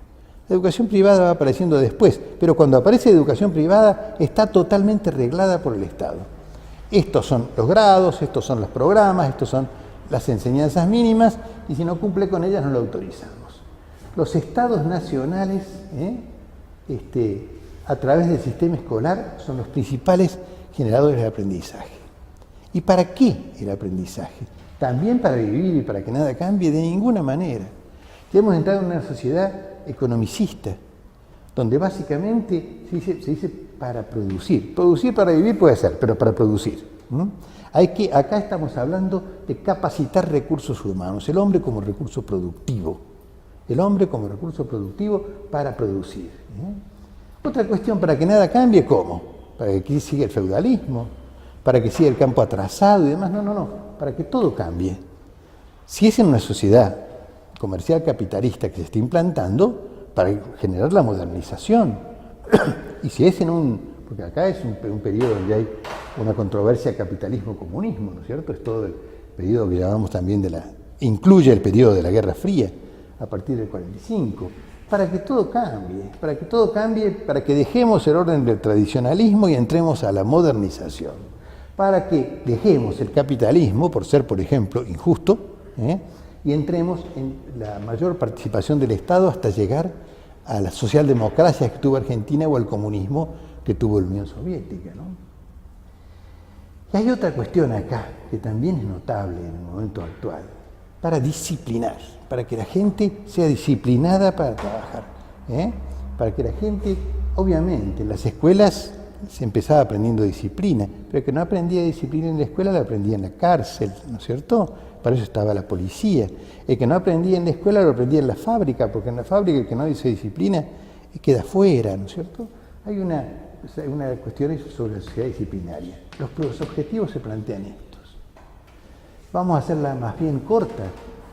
La educación privada va apareciendo después, pero cuando aparece educación privada está totalmente reglada por el Estado. Estos son los grados, estos son los programas, estos son las enseñanzas mínimas, y si no cumple con ellas no lo autorizamos. Los estados nacionales, a través del sistema escolar, son los principales generadores de aprendizaje. ¿Y para qué el aprendizaje? También para vivir y para que nada cambie, de ninguna manera. Ya hemos entrado en una sociedad economicista, donde básicamente se dice para producir. Producir para vivir puede ser, pero para producir. Acá estamos hablando de capacitar recursos humanos, el hombre como recurso productivo. El hombre como recurso productivo para producir. Otra cuestión, para que nada cambie, ¿cómo? Para que siga el feudalismo, para que siga el campo atrasado y demás. No, para que todo cambie. Si es en una sociedad comercial capitalista que se está implantando, para generar la modernización. Y si es porque acá es un periodo donde hay una controversia capitalismo-comunismo, ¿no es cierto? Es todo el periodo que llamamos también incluye el periodo de la Guerra Fría, a partir del 45, para que todo cambie, para que dejemos el orden del tradicionalismo y entremos a la modernización, para que dejemos el capitalismo, por ser, por ejemplo, injusto, y entremos en la mayor participación del Estado hasta llegar a la socialdemocracia que tuvo Argentina o al comunismo que tuvo la Unión Soviética, ¿no? Y hay otra cuestión acá que también es notable en el momento actual, para disciplinar, para que la gente sea disciplinada para trabajar, para que la gente, obviamente, en las escuelas se empezaba aprendiendo disciplina, pero el que no aprendía disciplina en la escuela la aprendía en la cárcel, ¿no es cierto? Para eso estaba la policía. El que no aprendía en la escuela lo aprendía en la fábrica, porque en la fábrica el que no dice disciplina queda fuera, ¿no es cierto? Hay una cuestión sobre la sociedad disciplinaria. Los objetivos se plantean estos. Vamos a hacerla más bien corta.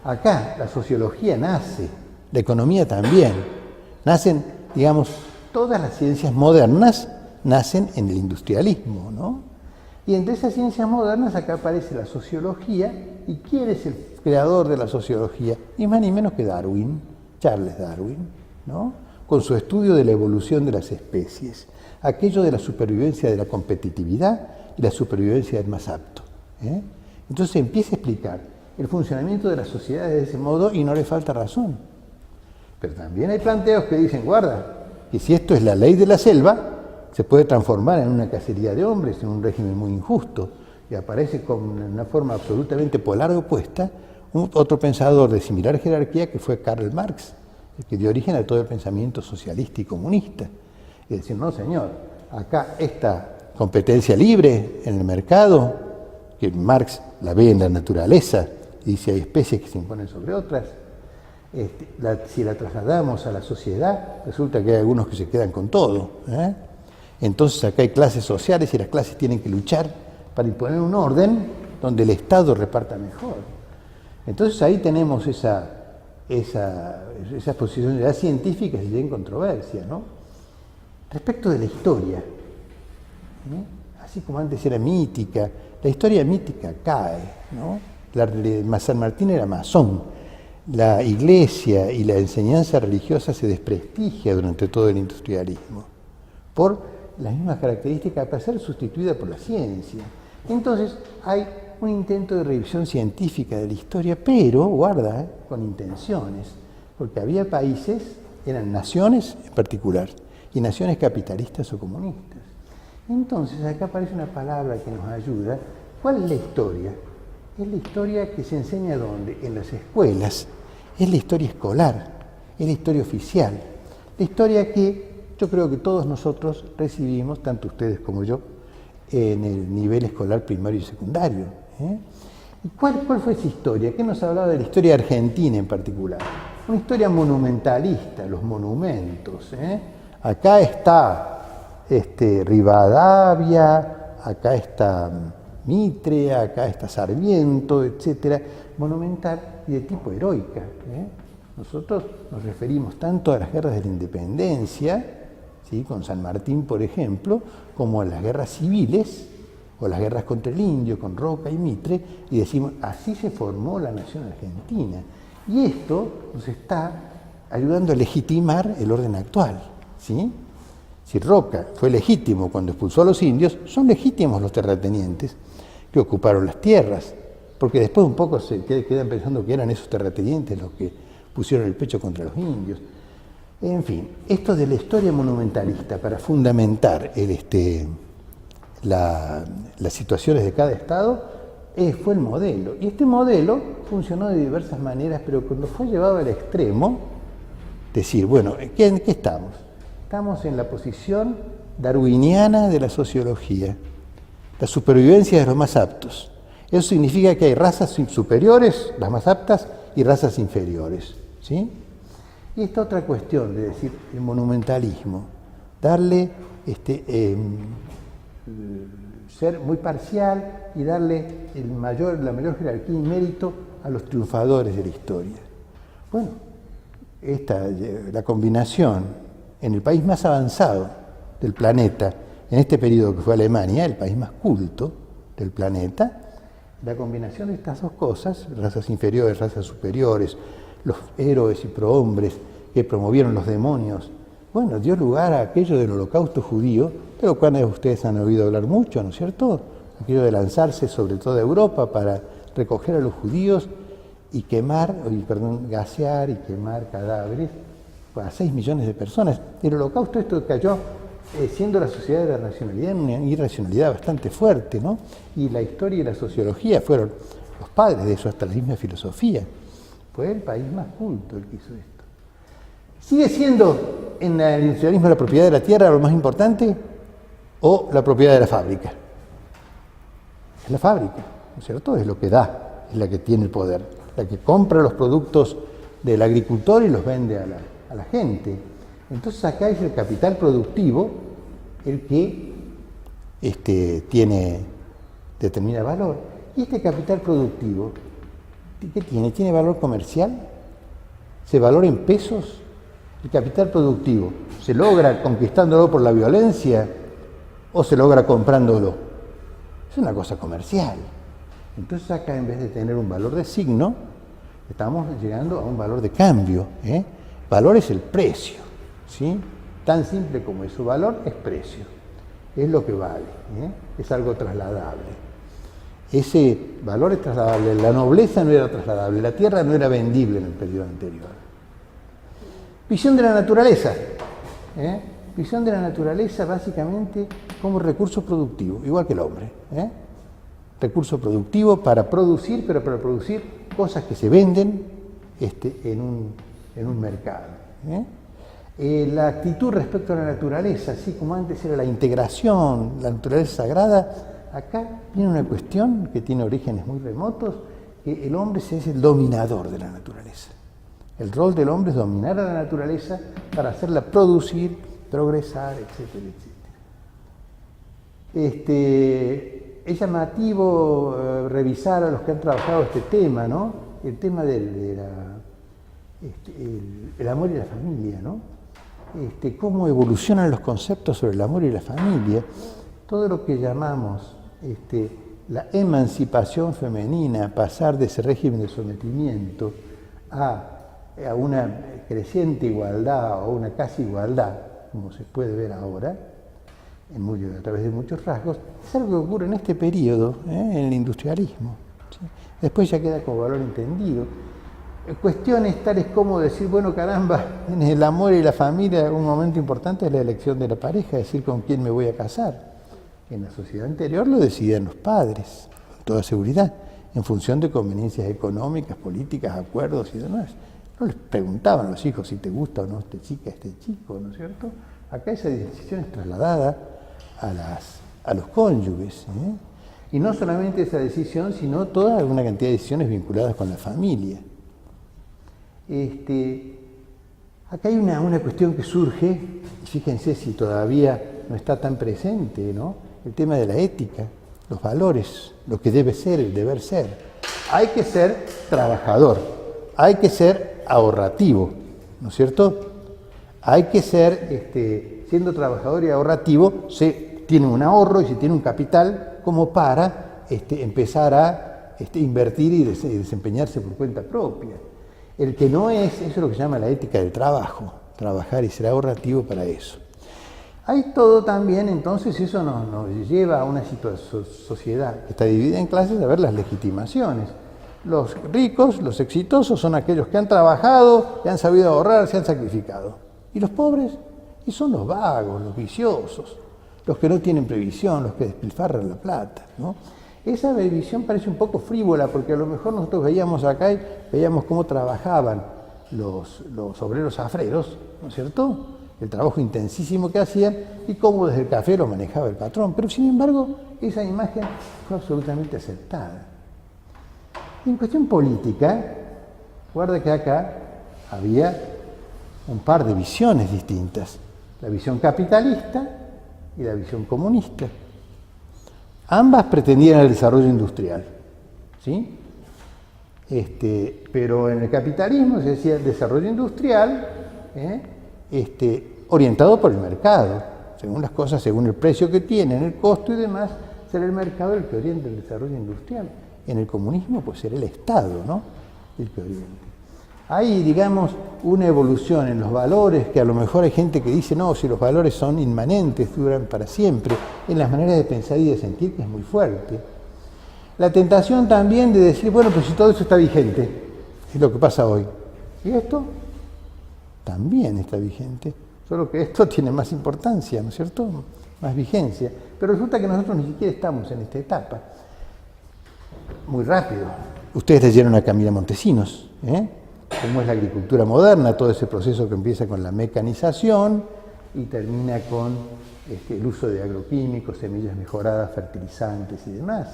Acá la sociología nace, la economía también. Nacen, digamos, todas las ciencias modernas nacen en el industrialismo, ¿no? Y entre esas ciencias modernas acá aparece la sociología. ¿Y quién es el creador de la sociología? Ni más ni menos que Darwin, Charles Darwin, ¿no? Con su estudio de la evolución de las especies, aquello de la supervivencia de la competitividad y la supervivencia del más apto. Entonces empieza a explicar el funcionamiento de la sociedad de ese modo y no le falta razón. Pero también hay planteos que dicen, guarda, que si esto es la ley de la selva, se puede transformar en una cacería de hombres, en un régimen muy injusto, y aparece con una forma absolutamente polar opuesta otro pensador de similar jerarquía que fue Karl Marx, el que dio origen a todo el pensamiento socialista y comunista. Es decir, no señor, acá esta competencia libre en el mercado, que Marx la ve en la naturaleza, y dice hay especies que se imponen sobre otras, si la trasladamos a la sociedad, resulta que hay algunos que se quedan con todo. Entonces acá hay clases sociales y las clases tienen que luchar para imponer un orden donde el Estado reparta mejor. Entonces ahí tenemos esas posiciones ya científicas y ya en controversia, ¿no? Respecto de la historia, así como antes era mítica, la historia mítica cae, ¿no? San Martín era masón, la iglesia y la enseñanza religiosa se desprestigia durante todo el industrialismo por las mismas características para ser sustituida por la ciencia. Entonces hay un intento de revisión científica de la historia, pero, guarda, con intenciones, porque había países, eran naciones en particular, y naciones capitalistas o comunistas. Entonces, acá aparece una palabra que nos ayuda. ¿Cuál es la historia? Es la historia que se enseña ¿dónde? En las escuelas. Es la historia escolar, es la historia oficial. La historia que yo creo que todos nosotros recibimos, tanto ustedes como yo, en el nivel escolar primario y secundario. ¿Y cuál fue esa historia? ¿Qué nos hablaba de la historia argentina en particular? Una historia monumentalista, los monumentos. Acá está Rivadavia, acá está Mitre, acá está Sarmiento, etcétera, monumental y de tipo heroica. Nosotros nos referimos tanto a las guerras de la independencia, ¿sí?, con San Martín, por ejemplo, como a las guerras civiles o las guerras contra el indio, con Roca y Mitre, y decimos, así se formó la nación argentina. Y esto nos está ayudando a legitimar el orden actual, ¿sí? Si Roca fue legítimo cuando expulsó a los indios, son legítimos los terratenientes que ocuparon las tierras, porque después un poco se quedan pensando que eran esos terratenientes los que pusieron el pecho contra los indios. En fin, esto de la historia monumentalista para fundamentar las situaciones de cada estado fue el modelo. Y este modelo funcionó de diversas maneras, pero cuando fue llevado al extremo, decir, bueno, ¿en qué estamos? Estamos en la posición darwiniana de la sociología, la supervivencia de los más aptos. Eso significa que hay razas superiores, las más aptas, y razas inferiores, ¿sí? Y esta otra cuestión de decir el monumentalismo, darle ser muy parcial y darle la mayor jerarquía y mérito a los triunfadores de la historia. Bueno, la combinación en el país más avanzado del planeta, en este periodo que fue Alemania, el país más culto del planeta, la combinación de estas dos cosas, razas inferiores, razas superiores, los héroes y prohombres que promovieron los demonios, bueno, dio lugar a aquello del holocausto judío, de lo cual ustedes han oído hablar mucho, ¿no es cierto? Aquello de lanzarse sobre toda Europa para recoger a los judíos y gasear y quemar cadáveres a 6 millones de personas. El holocausto esto cayó siendo la sociedad de la racionalidad en una irracionalidad bastante fuerte, ¿no? Y la historia y la sociología fueron los padres de eso, hasta la misma filosofía. Fue el país más culto el que hizo esto. ¿Sigue siendo en el industrialismo la propiedad de la tierra lo más importante o la propiedad de la fábrica? Es la fábrica, ¿no es cierto? Es lo que da, es la que tiene el poder, la que compra los productos del agricultor y los vende a la gente. Entonces acá es el capital productivo el que determina valor. Y este capital productivo, ¿qué tiene? ¿Tiene valor comercial? ¿Se valora en pesos? El capital productivo, ¿se logra conquistándolo por la violencia o se logra comprándolo? Es una cosa comercial. Entonces acá, en vez de tener un valor de signo, estamos llegando a un valor de cambio. Valor es el precio, ¿sí? Tan simple como eso. Valor es precio, es lo que vale, es algo trasladable. Ese valor es trasladable. La nobleza no era trasladable, la tierra no era vendible en el periodo anterior. Visión de la naturaleza. Visión de la naturaleza básicamente como recurso productivo, igual que el hombre. Recurso productivo para producir, pero para producir cosas que se venden en un mercado. La actitud respecto a la naturaleza, así como antes era la integración, la naturaleza sagrada, acá viene una cuestión que tiene orígenes muy remotos, que el hombre es el dominador de la naturaleza. El rol del hombre es dominar a la naturaleza para hacerla producir, progresar, etcétera, etcétera. Es llamativo revisar a los que han trabajado este tema, ¿no? El tema del amor y la familia, ¿no? Cómo evolucionan los conceptos sobre el amor y la familia. Todo lo que llamamos la emancipación femenina, pasar de ese régimen de sometimiento a una creciente igualdad o una casi igualdad, como se puede ver ahora, a través de muchos rasgos, es algo que ocurre en este periodo, en el industrialismo. ¿Sí? Después ya queda como valor entendido. Cuestiones tales como decir, bueno, caramba, en el amor y la familia un momento importante es la elección de la pareja, es decir, con quién me voy a casar. En la sociedad anterior lo decidían los padres, con toda seguridad, en función de conveniencias económicas, políticas, acuerdos y demás. No les preguntaban a los hijos si te gusta o no esta chica, este chico, ¿no es cierto? Acá esa decisión es trasladada a los cónyuges. Y no solamente esa decisión, sino toda una cantidad de decisiones vinculadas con la familia. Acá hay una cuestión que surge, y fíjense si todavía no está tan presente, ¿no? El tema de la ética, los valores, lo que debe ser, el deber ser. Hay que ser trabajador, hay que ser ahorrativo, ¿no es cierto? Hay que ser, siendo trabajador y ahorrativo, se tiene un ahorro y se tiene un capital como para empezar a invertir y desempeñarse por cuenta propia. El que no es, eso es lo que se llama la ética del trabajo, trabajar y ser ahorrativo para eso. Hay todo también, entonces eso nos lleva a una sociedad que está dividida en clases a ver las legitimaciones. Los ricos, los exitosos son aquellos que han trabajado, que han sabido ahorrar, se han sacrificado. ¿Y los pobres? Y son los vagos, los viciosos, los que no tienen previsión, los que despilfarran la plata, ¿no? Esa visión parece un poco frívola, porque a lo mejor nosotros veíamos acá y veíamos cómo trabajaban los obreros afreros, ¿no es cierto? El trabajo intensísimo que hacían y cómo desde el café lo manejaba el patrón. Pero sin embargo, esa imagen fue absolutamente aceptada. En cuestión política, guarda que acá había un par de visiones distintas. La visión capitalista y la visión comunista. Ambas pretendían el desarrollo industrial, ¿sí? Pero en el capitalismo se decía desarrollo industrial, orientado por el mercado, según las cosas, según el precio que tienen, el costo y demás, será el mercado el que oriente el desarrollo industrial. En el comunismo, pues será el Estado, ¿no?, el que oriente. Hay, digamos, una evolución en los valores, que a lo mejor hay gente que dice, no, si los valores son inmanentes, duran para siempre, en las maneras de pensar y de sentir, que es muy fuerte. La tentación también de decir, bueno, pues si todo eso está vigente, es lo que pasa hoy. ¿Y esto? También está vigente, solo que esto tiene más importancia, ¿no es cierto?, más vigencia. Pero resulta que nosotros ni siquiera estamos en esta etapa. Muy rápido. Ustedes leyeron a Camila Montesinos, cómo es la agricultura moderna, todo ese proceso que empieza con la mecanización y termina con el uso de agroquímicos, semillas mejoradas, fertilizantes y demás.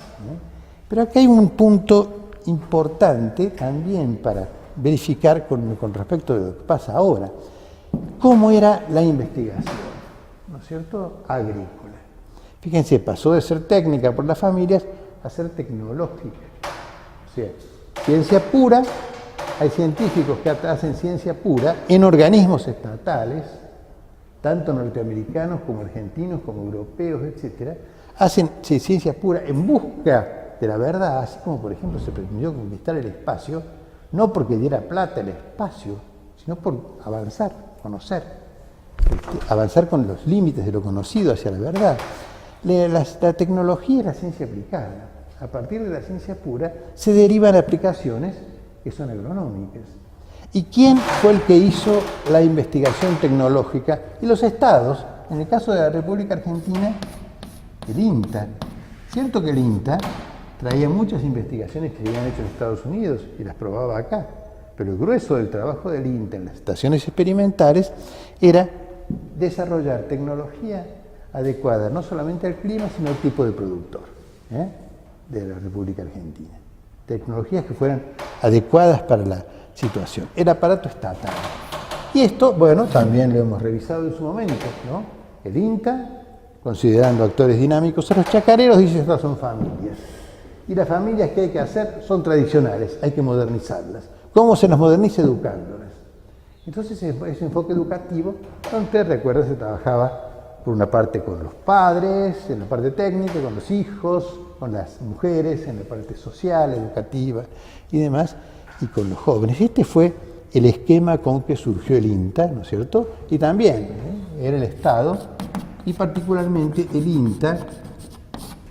Pero aquí hay un punto importante también para verificar con respecto a lo que pasa ahora. ¿Cómo era la investigación? ¿No es cierto? Agrícola. Fíjense, pasó de ser técnica por las familias a ser tecnológica. O sea, ciencia pura. Hay científicos que hacen ciencia pura en organismos estatales, tanto norteamericanos como argentinos, como europeos, etc. Hacen ciencia pura en busca de la verdad, así como por ejemplo se pretendió conquistar el espacio, no porque diera plata el espacio, sino por avanzar, conocer, avanzar con los límites de lo conocido hacia la verdad. La tecnología es la ciencia aplicada. A partir de la ciencia pura se derivan aplicaciones que son agronómicas. ¿Y quién fue el que hizo la investigación tecnológica? Y los estados, en el caso de la República Argentina, el INTA. Cierto que el INTA traía muchas investigaciones que se habían hecho en Estados Unidos y las probaba acá, pero el grueso del trabajo del INTA en las estaciones experimentales era desarrollar tecnología adecuada no solamente al clima, sino al tipo de productor de la República Argentina. Tecnologías que fueran adecuadas para la situación. Era aparato estatal. Y esto, bueno, también lo hemos revisado en su momento, ¿no? El INTA, considerando actores dinámicos a los chacareros, dice: estas son familias. Y las familias que hay que hacer son tradicionales, hay que modernizarlas. ¿Cómo se las moderniza? Educándolas. Entonces, ese enfoque educativo, donde recuerda, se trabajaba por una parte con los padres, en la parte técnica, con los hijos, con las mujeres, en la parte social, educativa y demás, y con los jóvenes. Este fue el esquema con que surgió el INTA, ¿no es cierto? Y también era el Estado y particularmente el INTA,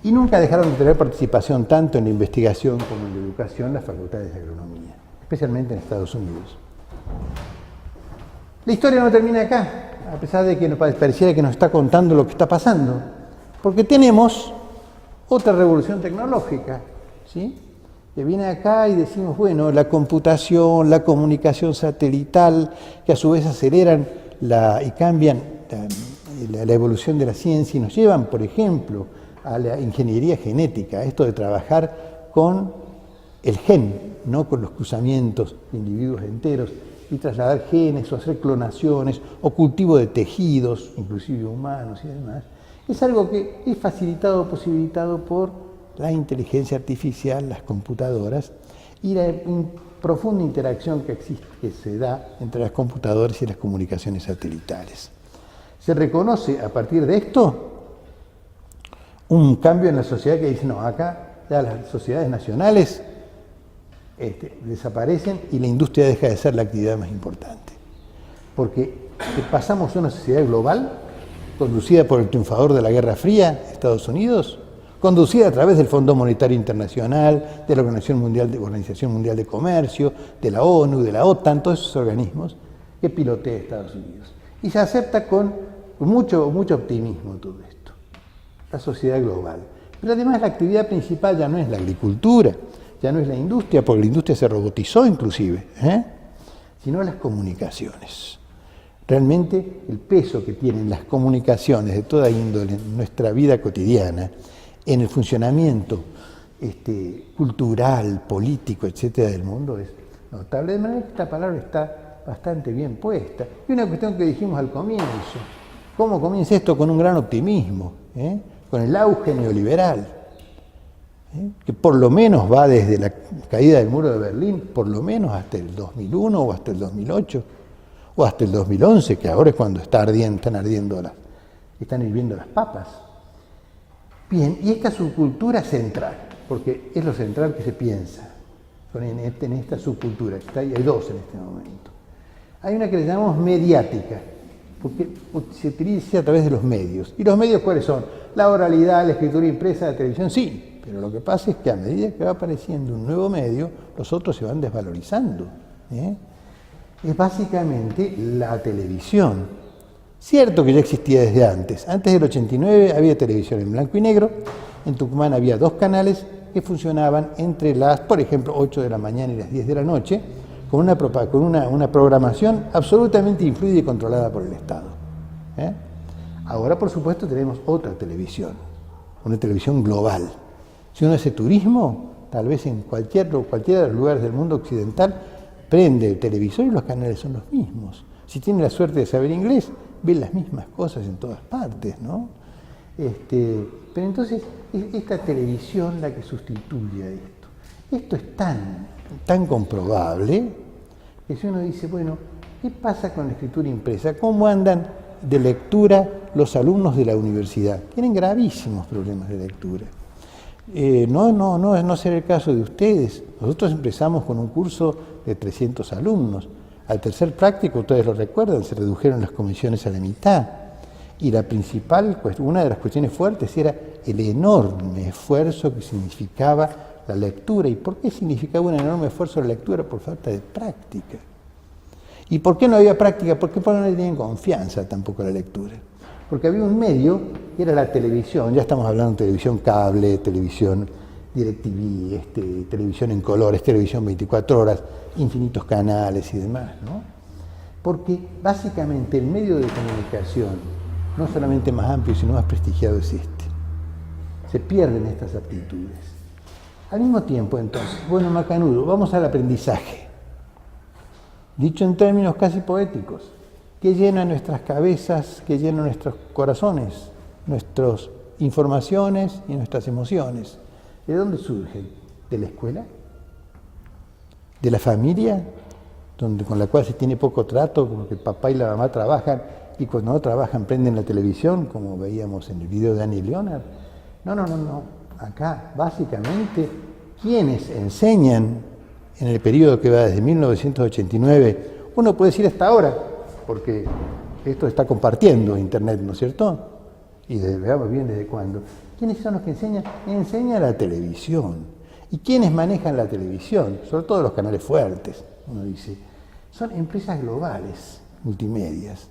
y nunca dejaron de tener participación tanto en la investigación como en la educación las facultades de agronomía, especialmente en Estados Unidos. La historia no termina acá, a pesar de que nos pareciera que nos está contando lo que está pasando, porque tenemos otra revolución tecnológica, ¿sí? Que viene acá y decimos, bueno, la computación, la comunicación satelital, que a su vez aceleran y cambian la evolución de la ciencia y nos llevan, por ejemplo, a la ingeniería genética, esto de trabajar con el gen, no con los cruzamientos de individuos enteros, y trasladar genes o hacer clonaciones o cultivo de tejidos, inclusive humanos y demás, es algo que es facilitado o posibilitado por la inteligencia artificial, las computadoras y la profunda interacción que existe, que se da entre las computadoras y las comunicaciones satelitales. Se reconoce a partir de esto un cambio en la sociedad que dice, no, acá ya las sociedades nacionales desaparecen y la industria deja de ser la actividad más importante. Porque pasamos a una sociedad global, conducida por el triunfador de la Guerra Fría, Estados Unidos, conducida a través del Fondo Monetario Internacional, de la Organización Mundial de Comercio, de la ONU, de la OTAN, todos esos organismos que pilotea Estados Unidos. Y se acepta con mucho optimismo todo esto, la sociedad global. Pero además la actividad principal ya no es la agricultura, ya no es la industria, porque la industria se robotizó inclusive, sino las comunicaciones. Realmente el peso que tienen las comunicaciones de toda índole en nuestra vida cotidiana, en el funcionamiento cultural, político, etcétera, del mundo es notable. De manera que esta palabra está bastante bien puesta. Y una cuestión que dijimos al comienzo, ¿cómo comienza esto? Con un gran optimismo, con el auge neoliberal, que por lo menos va desde la caída del muro de Berlín, por lo menos hasta el 2001 o hasta el 2008 o hasta el 2011, que ahora es cuando están hirviendo las papas. Bien, y esta subcultura central, porque es lo central que se piensa en esta subcultura, hay dos en este momento. Hay una que le llamamos mediática, porque se utiliza a través de los medios. ¿Y los medios cuáles son? La oralidad, la escritura impresa, la televisión, sí. Pero lo que pasa es que a medida que va apareciendo un nuevo medio, los otros se van desvalorizando. Es básicamente la televisión. Cierto que ya existía desde antes. Antes del 89 había televisión en blanco y negro. En Tucumán había 2 canales que funcionaban entre las, por ejemplo, 8 de la mañana y las 10 de la noche, con una programación absolutamente influida y controlada por el Estado. Ahora, por supuesto, tenemos otra televisión, una televisión global. Si uno hace turismo, tal vez en cualquiera de los lugares del mundo occidental, prende el televisor y los canales son los mismos. Si tiene la suerte de saber inglés, ve las mismas cosas en todas partes, ¿no? Pero entonces es esta televisión la que sustituye a esto. Esto es tan comprobable que si uno dice, bueno, ¿qué pasa con la escritura impresa? ¿Cómo andan de lectura los alumnos de la universidad? Tienen gravísimos problemas de lectura. No será el caso de ustedes. Nosotros empezamos con un curso de 300 alumnos. Al tercer práctico, ustedes lo recuerdan, se redujeron las comisiones a la mitad. Y una de las cuestiones fuertes era el enorme esfuerzo que significaba la lectura. ¿Y por qué significaba un enorme esfuerzo la lectura? Por falta de práctica. ¿Y por qué no había práctica? Porque no le tenían confianza tampoco a la lectura. Porque había un medio que era la televisión, ya estamos hablando de televisión cable, televisión DirecTV, televisión en colores, televisión 24 horas, infinitos canales y demás, ¿no? Porque básicamente el medio de comunicación, no solamente más amplio, sino más prestigiado es este. Se pierden estas aptitudes. Al mismo tiempo, entonces, bueno, macanudo, vamos al aprendizaje. Dicho en términos casi poéticos, que llena nuestras cabezas, que llena nuestros corazones, nuestras informaciones y nuestras emociones. ¿De dónde surgen? ¿De la escuela? ¿De la familia? Con la cual se tiene poco trato, porque el papá y la mamá trabajan y cuando no trabajan prenden la televisión, como veíamos en el video de Annie Leonard. No. Acá, básicamente, quienes enseñan en el periodo que va desde 1989, uno puede decir hasta ahora, porque esto está compartiendo Internet, ¿no es cierto? y veamos bien desde cuándo. ¿Quiénes son los que enseñan? Enseña la televisión. ¿Y quiénes manejan la televisión? Sobre todo los canales fuertes, uno dice. Son empresas globales, multimedias.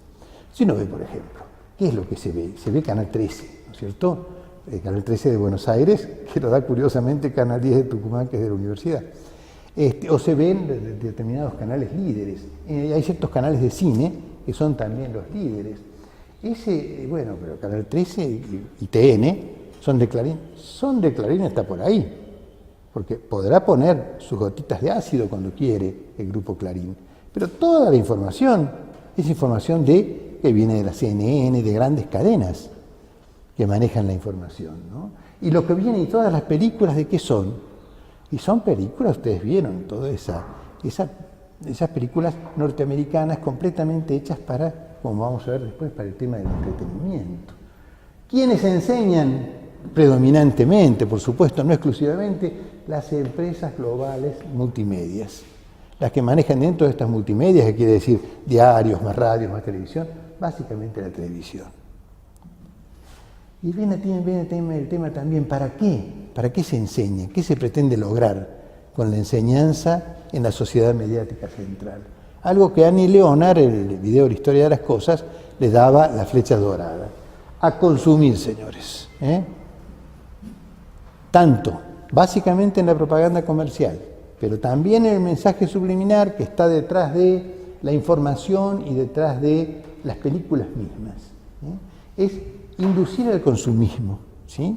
Si uno ve, por ejemplo, ¿qué es lo que se ve? Se ve Canal 13, ¿no es cierto? El Canal 13 de Buenos Aires, que lo da curiosamente Canal 10 de Tucumán, que es de la universidad. O se ven determinados canales líderes. Hay ciertos canales de cine que son también los líderes. Bueno, pero Canal 13 y TN son de Clarín. Son de Clarín, está por ahí. Porque podrá poner sus gotitas de ácido cuando quiere el grupo Clarín. Pero toda la información es información que viene de la CNN, de grandes cadenas que manejan la información, ¿no? Y lo que viene y todas las películas, ¿de qué son? Y son películas, ustedes vieron, todas esas películas norteamericanas completamente hechas para, como vamos a ver después, para el tema del entretenimiento. ¿Quiénes enseñan? Predominantemente, por supuesto, no exclusivamente, las empresas globales multimedias. Las que manejan dentro de estas multimedias, que quiere decir diarios, más radios, más televisión, básicamente la televisión. Y viene el tema también, ¿para qué? ¿Para qué se enseña? ¿Qué se pretende lograr con la enseñanza en la sociedad mediática central? Algo que Annie Leonard, el video de la historia de las cosas, le daba la flecha dorada. A consumir, señores. Tanto, básicamente en la propaganda comercial, pero también en el mensaje subliminal que está detrás de la información y detrás de las películas mismas. Es inducir al consumismo, ¿sí?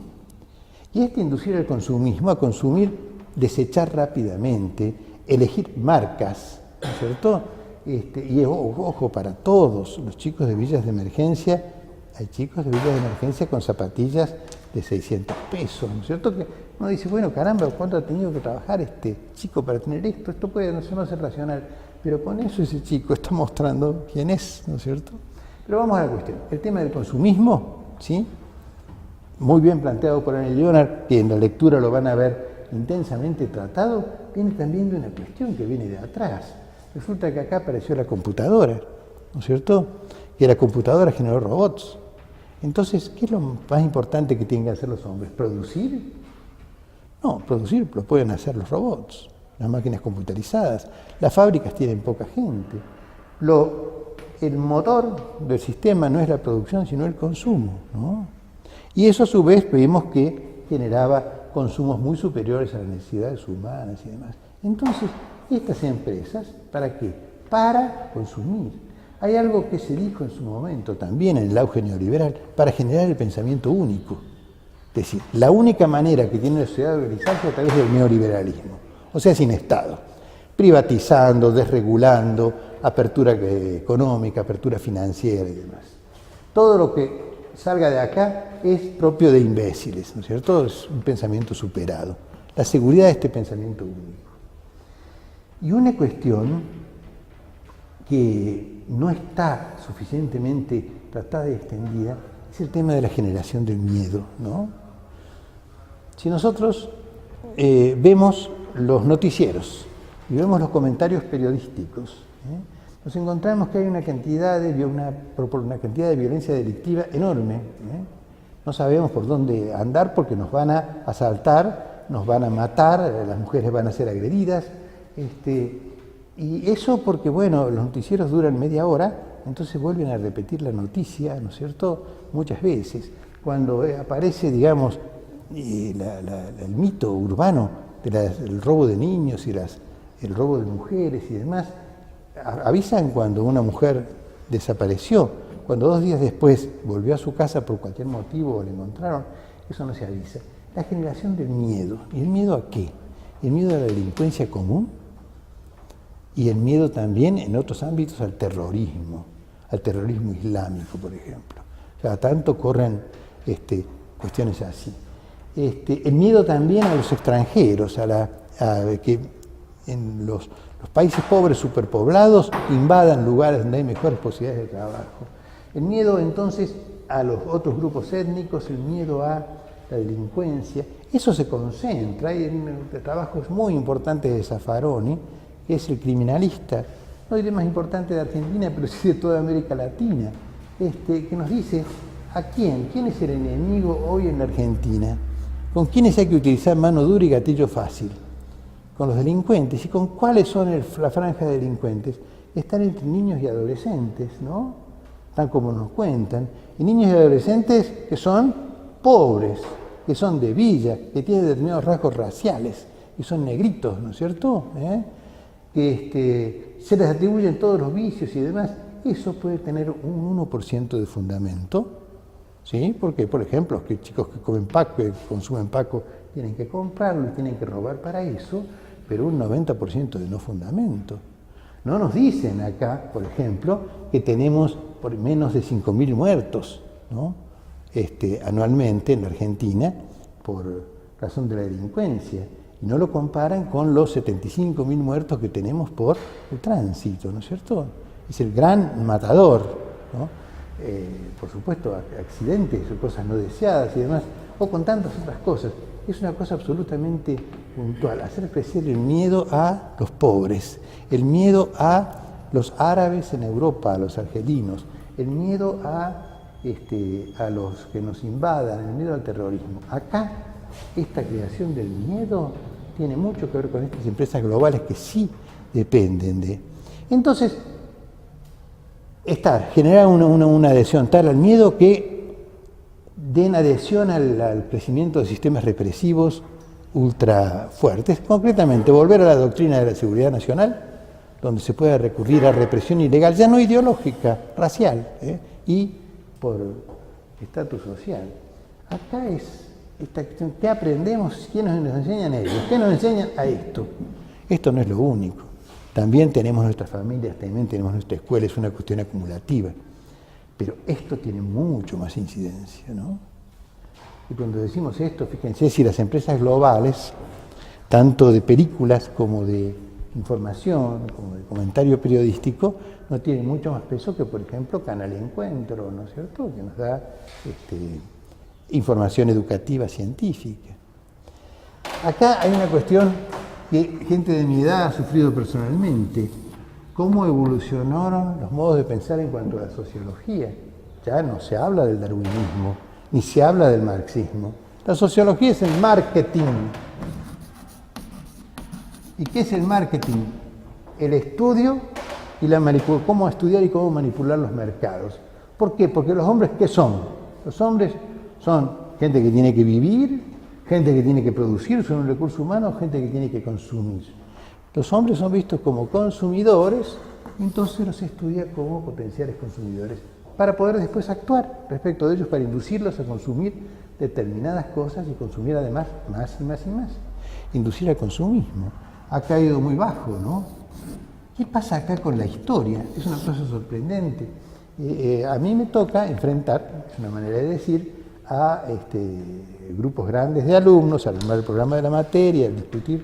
Y inducir al consumismo, a consumir, desechar rápidamente, elegir marcas, ¿no es cierto? Y ojo, para todos los chicos de villas de emergencia, hay chicos de villas de emergencia con zapatillas de 600 pesos, ¿no es cierto? Que uno dice, bueno, caramba, ¿cuánto ha tenido que trabajar este chico para tener esto? Esto puede no ser racional, pero con eso ese chico está mostrando quién es, ¿no es cierto? Pero vamos a la cuestión. El tema del consumismo, ¿sí? Muy bien planteado por Annie Leonard, que en la lectura lo van a ver intensamente tratado, viene también de una cuestión que viene de atrás. Resulta que acá apareció la computadora, ¿no es cierto? Que la computadora generó robots. Entonces, ¿qué es lo más importante que tienen que hacer los hombres? ¿Producir? No, producir lo pueden hacer los robots, las máquinas computarizadas. Las fábricas tienen poca gente. El motor del sistema no es la producción, sino el consumo, ¿no? Y eso a su vez vimos que generaba consumos muy superiores a las necesidades humanas y demás. Entonces, estas empresas, ¿para qué? Para consumir. Hay algo que se dijo en su momento también en el auge neoliberal, para generar el pensamiento único. Es decir, la única manera que tiene la sociedad de organizarse es a través del neoliberalismo, o sea, sin Estado, privatizando, desregulando, apertura económica, apertura financiera y demás. Todo lo que salga de acá es propio de imbéciles, ¿no es cierto? Es un pensamiento superado. La seguridad de este pensamiento único. Y una cuestión que no está suficientemente tratada y extendida es el tema de la generación del miedo, ¿no? Si nosotros vemos los noticieros y vemos los comentarios periodísticos, nos encontramos que hay una cantidad de violencia delictiva enorme. No sabemos por dónde andar porque nos van a asaltar, nos van a matar, las mujeres van a ser agredidas. Y eso porque, bueno, los noticieros duran media hora, entonces vuelven a repetir la noticia, ¿no es cierto?, muchas veces. Cuando aparece, digamos, el mito urbano del robo de niños y el robo de mujeres y demás, avisan cuando una mujer desapareció. Cuando 2 días después volvió a su casa por cualquier motivo o la encontraron, eso no se avisa. La generación del miedo. ¿Y el miedo a qué? El miedo a la delincuencia común y el miedo también en otros ámbitos al terrorismo islámico, por ejemplo. Cada tanto corren cuestiones así. El miedo también a los extranjeros, a que en los países pobres superpoblados invadan lugares donde hay mejores posibilidades de trabajo. El miedo entonces a los otros grupos étnicos, el miedo a la delincuencia, eso se concentra. Hay trabajos muy importantes de Zaffaroni, que es el criminalista, no diré más importante de Argentina, pero sí de toda América Latina, que nos dice ¿A quién? ¿Quién es el enemigo hoy en la Argentina? ¿Con quiénes hay que utilizar mano dura y gatillo fácil? Con los delincuentes. ¿Y con cuáles son la franja de delincuentes? Están entre niños y adolescentes, ¿no? Tal como nos cuentan. Y niños y adolescentes que son pobres, que son de villa, que tienen determinados rasgos raciales, que son negritos, ¿no es cierto? Que se les atribuyen todos los vicios y demás. Eso puede tener un 1% de fundamento, ¿sí? Porque, por ejemplo, los chicos que comen Paco, que consumen Paco, tienen que comprarlo y tienen que robar para eso, pero un 90% de no fundamento. No nos dicen acá, por ejemplo, que tenemos por menos de 5.000 muertos, ¿no? Anualmente en la Argentina por razón de la delincuencia. Y no lo comparan con los 75.000 muertos que tenemos por el tránsito, ¿no es cierto? Es el gran matador, ¿no? Por supuesto, accidentes o cosas no deseadas y demás, o con tantas otras cosas. Es una cosa absolutamente puntual, hacer crecer el miedo a los pobres, el miedo a los árabes en Europa, a los argelinos, el miedo a los que nos invadan, el miedo al terrorismo. Acá, esta creación del miedo tiene mucho que ver con estas empresas globales que sí dependen de. Entonces, generar una adhesión tal al miedo que den adhesión al crecimiento de sistemas represivos ultra fuertes. Concretamente, volver a la doctrina de la seguridad nacional, donde se pueda recurrir a represión ilegal, ya no ideológica, racial, y por estatus social. Acá es esta cuestión, ¿qué aprendemos? ¿Quiénes nos enseñan ellos? ¿Qué nos enseñan a esto? Esto no es lo único. También tenemos nuestras familias, también tenemos nuestra escuela, es una cuestión acumulativa. Pero esto tiene mucho más incidencia, ¿no? Y cuando decimos esto, fíjense, si las empresas globales, tanto de películas como de información, como de comentario periodístico, no tienen mucho más peso que, por ejemplo, Canal Encuentro, ¿no es cierto?, que nos da información educativa científica. Acá hay una cuestión que gente de mi edad ha sufrido personalmente. ¿Cómo evolucionaron los modos de pensar en cuanto a la sociología? Ya no se habla del darwinismo, ni se habla del marxismo. La sociología es el marketing. ¿Y qué es el marketing? El estudio y cómo estudiar y cómo manipular los mercados. ¿Por qué? Porque los hombres, ¿qué son? Los hombres son gente que tiene que vivir, gente que tiene que producir, son un recurso humano, gente que tiene que consumir. Los hombres son vistos como consumidores, entonces los estudia como potenciales consumidores, para poder después actuar respecto de ellos, para inducirlos a consumir determinadas cosas y consumir además más y más y más. Inducir al consumismo. Ha caído muy bajo, ¿no? ¿Qué pasa acá con la historia? Es una cosa sorprendente. A mí me toca enfrentar, es una manera de decir, a grupos grandes de alumnos, al armar el programa de la materia, al discutir.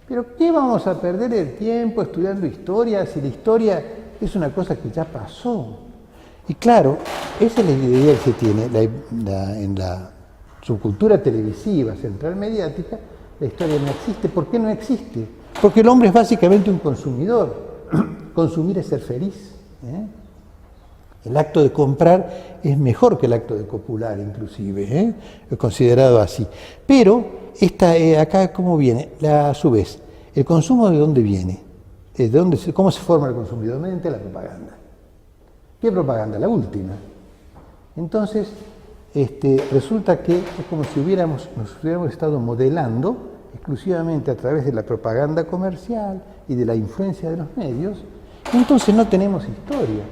Pero ¿qué vamos a perder el tiempo estudiando historia si la historia es una cosa que ya pasó? Y claro, esa es la idea que se tiene en la subcultura televisiva, central mediática. La historia no existe. ¿Por qué no existe? Porque el hombre es básicamente un consumidor. Consumir es ser feliz. El acto de comprar es mejor que el acto de copular, inclusive, es considerado así. Pero acá, ¿cómo viene? A su vez, ¿el consumo de dónde viene? ¿Cómo se forma el consumidor? Mediante la propaganda. ¿Qué propaganda? La última. Entonces, resulta que es como si nos hubiéramos estado modelando exclusivamente a través de la propaganda comercial y de la influencia de los medios. Entonces no tenemos historia.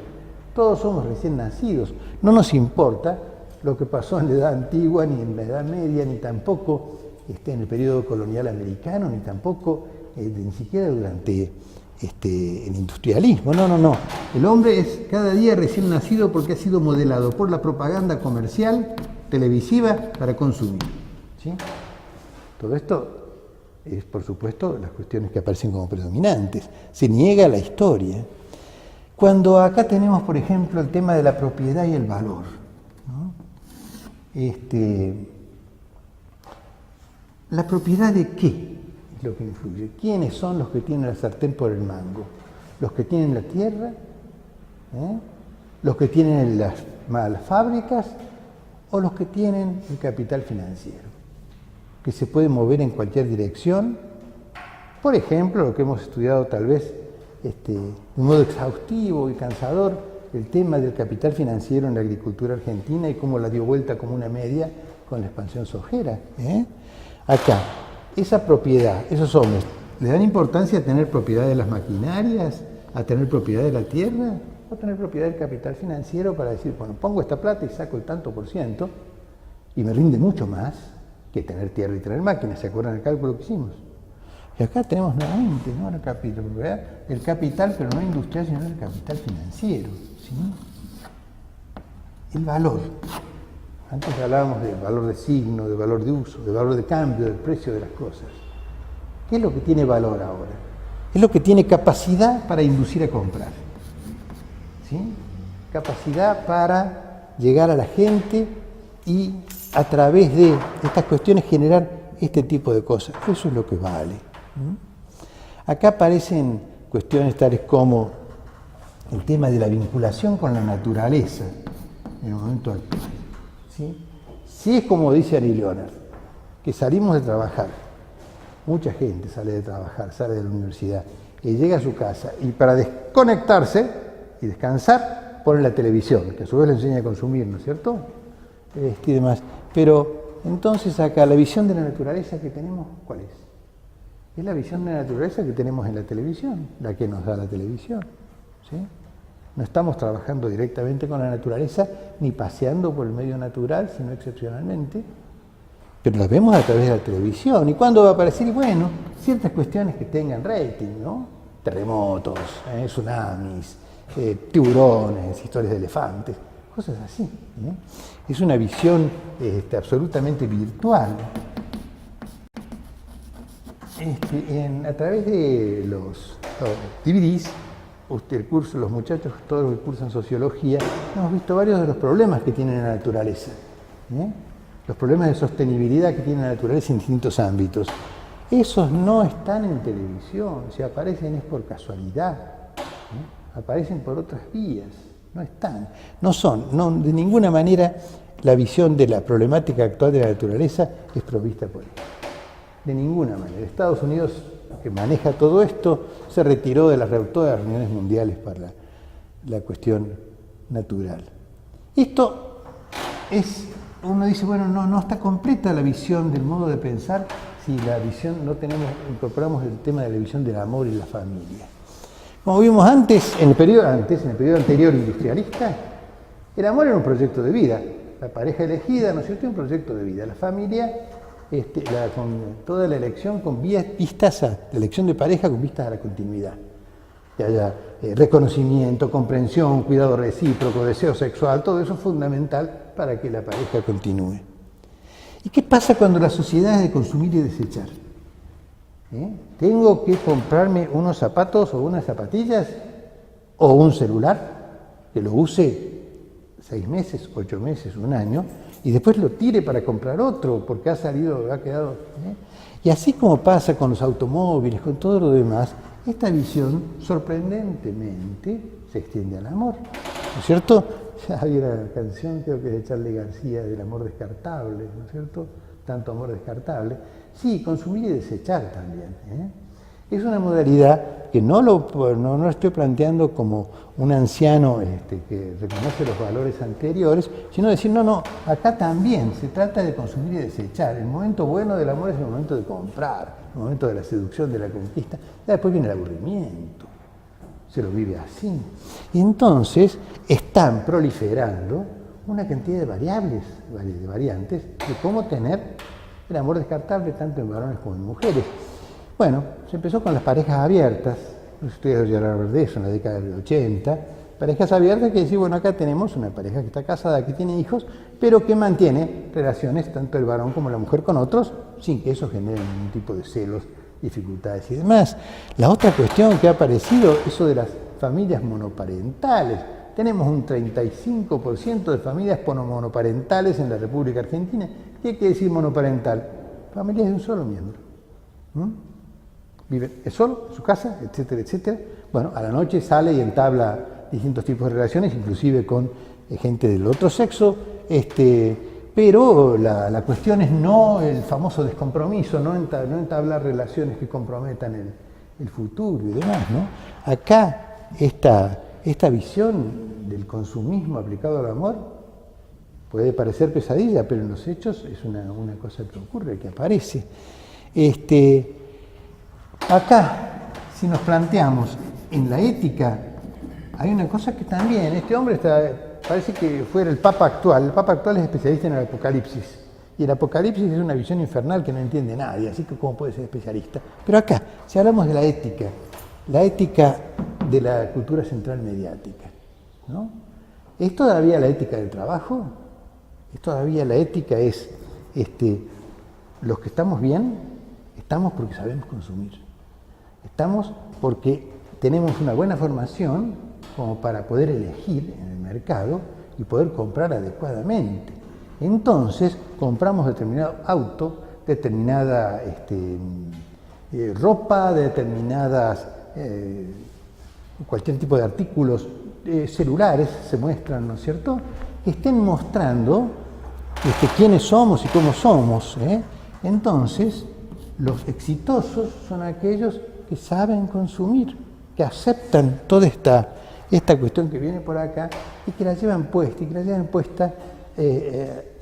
Todos somos recién nacidos. No nos importa lo que pasó en la Edad Antigua, ni en la Edad Media, ni tampoco en el periodo colonial americano, ni tampoco ni siquiera durante el industrialismo. No. El hombre es cada día recién nacido porque ha sido modelado por la propaganda comercial, televisiva, para consumir. ¿Sí? Todo esto es, por supuesto, las cuestiones que aparecen como predominantes. Se niega la historia. Cuando acá tenemos, por ejemplo, el tema de la propiedad y el valor, ¿no? ¿La propiedad de qué es lo que influye? ¿Quiénes son los que tienen la sartén por el mango? ¿Los que tienen la tierra? ¿Los que tienen las fábricas? o los que tienen el capital financiero, que se puede mover en cualquier dirección. Por ejemplo, lo que hemos estudiado tal vez de modo exhaustivo y cansador, el tema del capital financiero en la agricultura argentina y cómo la dio vuelta como una media con la expansión sojera. Acá, esa propiedad, esos hombres, ¿le dan importancia a tener propiedad de las maquinarias, a tener propiedad de la tierra, o tener propiedad del capital financiero para decir, bueno, pongo esta plata y saco el tanto por ciento y me rinde mucho más que tener tierra y tener máquinas? ¿Se acuerdan del cálculo que hicimos? Y acá tenemos nuevamente, ¿no?, el capital, pero no industrial, sino el capital financiero, ¿sí? El valor. Antes hablábamos del valor de signo, de valor de uso, de valor de cambio, del precio de las cosas. ¿Qué es lo que tiene valor ahora? Es lo que tiene capacidad para inducir a comprar, ¿sí? Capacidad para llegar a la gente y a través de estas cuestiones generar este tipo de cosas. Eso es lo que vale. Acá aparecen cuestiones tales como el tema de la vinculación con la naturaleza en el momento actual, ¿sí? Si es como dice Ari Leonard, que salimos de trabajar, mucha gente sale de trabajar, sale de la universidad y llega a su casa y para desconectarse y descansar pone la televisión, que a su vez le enseña a consumir, ¿no es cierto? Y demás. Pero entonces acá la visión de la naturaleza que tenemos, ¿cuál es? Es la visión de la naturaleza que tenemos en la televisión, la que nos da la televisión, ¿sí? No estamos trabajando directamente con la naturaleza, ni paseando por el medio natural, sino excepcionalmente, pero la vemos a través de la televisión. ¿Y cuándo va a aparecer? Y bueno, ciertas cuestiones que tengan rating, ¿no? Terremotos, tsunamis, tiburones, historias de elefantes, cosas así, ¿eh? Es una visión absolutamente virtual. A través de los DVDs, el curso, los muchachos, todos los que cursan sociología, hemos visto varios de los problemas que tiene la naturaleza, los problemas de sostenibilidad que tiene la naturaleza en distintos ámbitos. Esos no están en televisión, si aparecen es por casualidad, aparecen por otras vías, no están, no son, no, de ninguna manera la visión de la problemática actual de la naturaleza es provista por ello. De ninguna manera. Estados Unidos, que maneja todo esto, se retiró de todas las reuniones mundiales para la cuestión natural. Esto es, uno dice, bueno, no está completa la visión del modo de pensar si la visión incorporamos el tema de la visión del amor y la familia. Como vimos antes, en el periodo anterior industrialista, el amor era un proyecto de vida. La pareja elegida, ¿no es cierto?, un proyecto de vida. La familia, con toda la elección con vistas a la elección de pareja con vistas a la continuidad. Que haya reconocimiento, comprensión, cuidado recíproco, deseo sexual, todo eso es fundamental para que la pareja continúe. ¿Y qué pasa cuando la sociedad es de consumir y desechar? ¿Tengo que comprarme unos zapatos o unas zapatillas o un celular que lo use 6 meses, 8 meses, un año, y después lo tire para comprar otro porque ha quedado? Y así como pasa con los automóviles, con todo lo demás, esta visión sorprendentemente se extiende al amor, ¿no es cierto? Ya había una canción, creo que es de Charly García, del amor descartable, ¿no es cierto? Tanto amor descartable. Sí, consumir y desechar también, Es una modalidad que no estoy planteando como un anciano que reconoce los valores anteriores, sino decir, no, acá también se trata de consumir y desechar. El momento bueno del amor es el momento de comprar, el momento de la seducción, de la conquista. Ya después viene el aburrimiento, se lo vive así. Y entonces están proliferando una cantidad de variables, de variantes, de cómo tener el amor descartable tanto en varones como en mujeres. Bueno, se empezó con las parejas abiertas, ustedes ya hablaron de eso en la década del 80, parejas abiertas que decir, bueno, acá tenemos una pareja que está casada, que tiene hijos, pero que mantiene relaciones tanto el varón como la mujer con otros, sin que eso genere ningún tipo de celos, dificultades y demás. La otra cuestión que ha aparecido, eso de las familias monoparentales. Tenemos un 35% de familias monoparentales en la República Argentina. ¿Qué quiere decir monoparental? Familias de un solo miembro. Vive solo en su casa, etcétera, etcétera. Bueno, a la noche sale y entabla distintos tipos de relaciones, inclusive con gente del otro sexo, pero la cuestión es no el famoso descompromiso, no entablar relaciones que comprometan el futuro y demás, ¿no? Acá esta visión del consumismo aplicado al amor puede parecer pesadilla, pero en los hechos es una cosa que ocurre, que aparece. Acá, si nos planteamos en la ética, hay una cosa que también, este hombre parece que fuera el Papa actual. El Papa actual es especialista en el Apocalipsis. Y el Apocalipsis es una visión infernal que no entiende nadie, así que ¿cómo puede ser especialista? Pero acá, si hablamos de la ética de la cultura central mediática, ¿no? ¿Es todavía la ética del trabajo? ¿Es todavía la ética es, los que estamos bien, estamos porque sabemos consumir? Estamos porque tenemos una buena formación como para poder elegir en el mercado y poder comprar adecuadamente. Entonces, compramos determinado auto, determinada ropa, determinadas, cualquier tipo de artículos celulares se muestran, ¿no es cierto?, que estén mostrando quiénes somos y cómo somos, ¿eh? Entonces, los exitosos son aquellos que saben consumir, que aceptan toda esta cuestión que viene por acá y que la llevan puesta,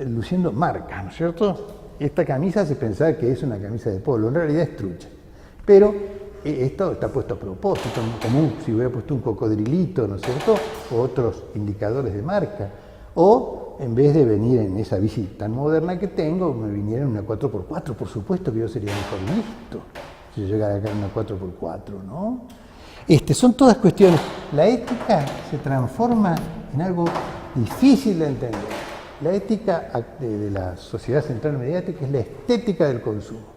luciendo marcas, ¿no es cierto? Esta camisa se pensaba que es una camisa de polo, en realidad es trucha. Pero esto está puesto a propósito, como si hubiera puesto un cocodrilito, ¿no es cierto? O otros indicadores de marca. O en vez de venir en esa bici tan moderna que tengo, me viniera en una 4x4, por supuesto que yo sería mejor visto si yo llegara acá en una 4x4, ¿no? Son todas cuestiones. La ética se transforma en algo difícil de entender. La ética de la sociedad central mediática es la estética del consumo.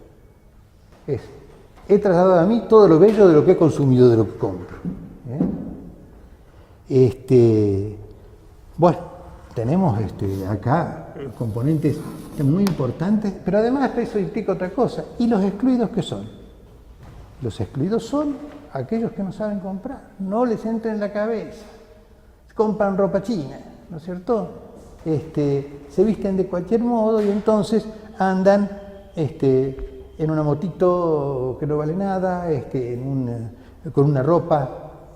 He trasladado a mí todo lo bello de lo que he consumido, de lo que compro. Bueno, tenemos acá componentes muy importantes, pero además eso implica otra cosa. ¿Y los excluidos qué son? Los excluidos son aquellos que no saben comprar, no les entra en la cabeza, compran ropa china, ¿no es cierto? Se visten de cualquier modo y entonces andan en una motito que no vale nada, con una ropa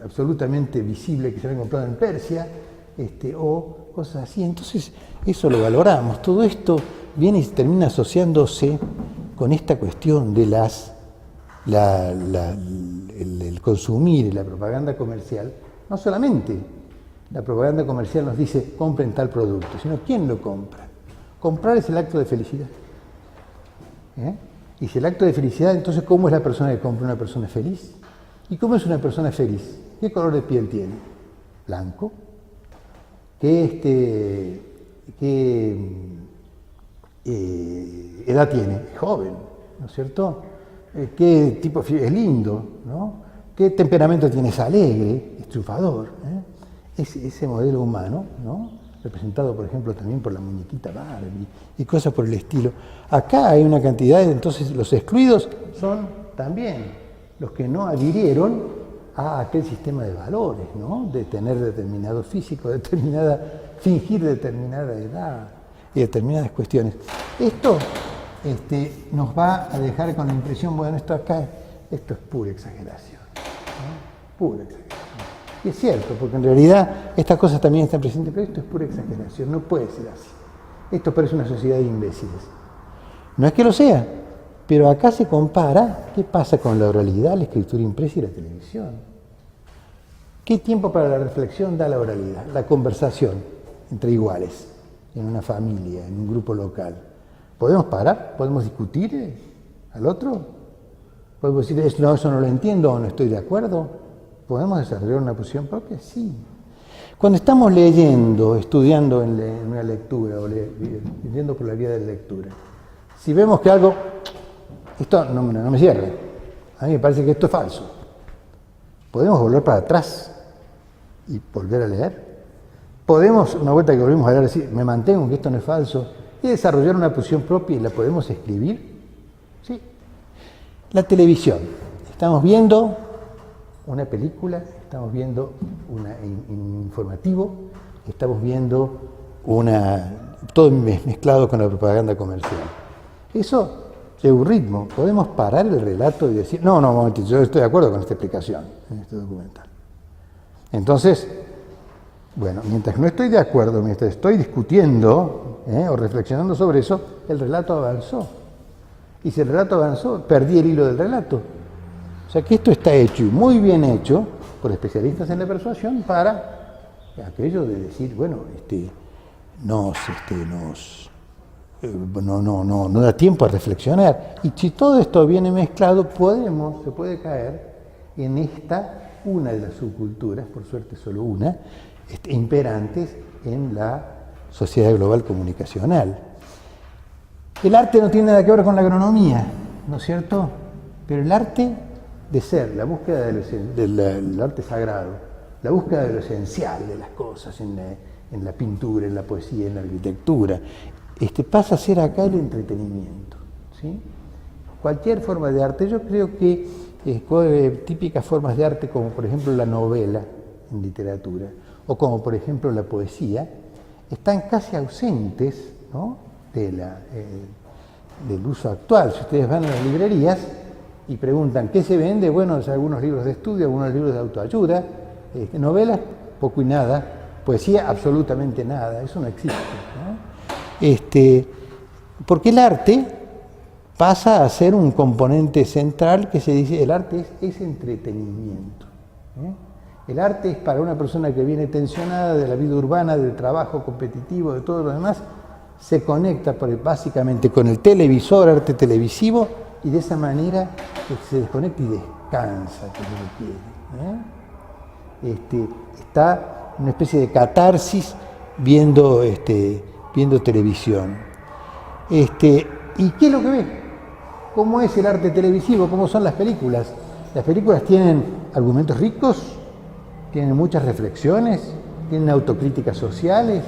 absolutamente visible que se había comprado en Persia, o cosas así. Entonces eso lo valoramos. Todo esto viene y termina asociándose con esta cuestión de el consumir y la propaganda comercial. No solamente la propaganda comercial nos dice compren tal producto, sino quién lo compra. Comprar es el acto de felicidad. Y si el acto de felicidad, entonces ¿cómo es la persona que compra? ¿Una persona feliz? ¿Y cómo es una persona feliz? ¿Qué color de piel tiene? Blanco. ¿Qué edad tiene? Joven, ¿no es cierto? ¿Qué tipo es lindo? ¿No? ¿Qué temperamento tiene? Es alegre, es triunfador. Ese modelo humano, ¿no? Representado, por ejemplo, también por la muñequita Barbie y cosas por el estilo. Acá hay una cantidad entonces los excluidos son también los que no adhirieron a aquel sistema de valores, ¿no? De tener determinado físico, fingir determinada edad y determinadas cuestiones. Esto nos va a dejar con la impresión, bueno, esto es pura exageración, ¿no? Pura exageración. Y es cierto, porque en realidad estas cosas también están presentes, pero esto es pura exageración, no puede ser así. Esto parece una sociedad de imbéciles. No es que lo sea, pero acá se compara qué pasa con la oralidad, la escritura impresa y la televisión. ¿Qué tiempo para la reflexión da la oralidad? La conversación entre iguales, en una familia, en un grupo local. ¿Podemos parar? ¿Podemos discutir al otro? ¿Podemos decir, no, eso no lo entiendo o no estoy de acuerdo? ¿Podemos desarrollar una posición propia? Sí. Cuando estamos leyendo, estudiando en una lectura o leyendo por la vía de la lectura, si vemos que algo, esto no me cierra, a mí me parece que esto es falso, ¿podemos volver para atrás y volver a leer? ¿Podemos, una vuelta que volvimos a leer, decir, me mantengo en que esto no es falso, y desarrollar una posición propia y la podemos escribir? Sí. La televisión. Estamos viendo una película, estamos viendo un informativo, estamos viendo una todo mezclado con la propaganda comercial. Eso lleva un ritmo. Podemos parar el relato y decir, no, un momentito, yo estoy de acuerdo con esta explicación en este documental. Entonces, bueno, mientras no estoy de acuerdo, mientras estoy discutiendo o reflexionando sobre eso, el relato avanzó. Y si el relato avanzó, perdí el hilo del relato. O sea que esto está hecho y muy bien hecho por especialistas en la persuasión para aquello de decir, bueno, no da tiempo a reflexionar. Y si todo esto viene mezclado, se puede caer en una de las subculturas, por suerte solo una, imperantes en la sociedad global comunicacional. El arte no tiene nada que ver con la agronomía, ¿no es cierto? Pero el arte de ser, la búsqueda del arte sagrado, la búsqueda de lo esencial de las cosas en la pintura, en la poesía, en la arquitectura, pasa a ser acá el entretenimiento, ¿sí? Cualquier forma de arte, yo creo que típicas formas de arte como por ejemplo la novela en literatura o como por ejemplo la poesía, están casi ausentes, ¿no?, del uso actual. Si ustedes van a las librerías y preguntan ¿qué se vende? Bueno, algunos libros de estudio, algunos libros de autoayuda, novelas, poco y nada, poesía, absolutamente nada, eso no existe, ¿no? Porque el arte pasa a ser un componente central que se dice, el arte es entretenimiento. El arte es para una persona que viene tensionada de la vida urbana, del trabajo competitivo, de todo lo demás, se conecta básicamente con el televisor, arte televisivo, y de esa manera se desconecta y descansa, que es lo que quiere. Está una especie de catarsis viendo televisión. ¿Y qué es lo que ve? ¿Cómo es el arte televisivo? ¿Cómo son las películas? Las películas tienen argumentos ricos, tienen muchas reflexiones, tienen autocríticas sociales,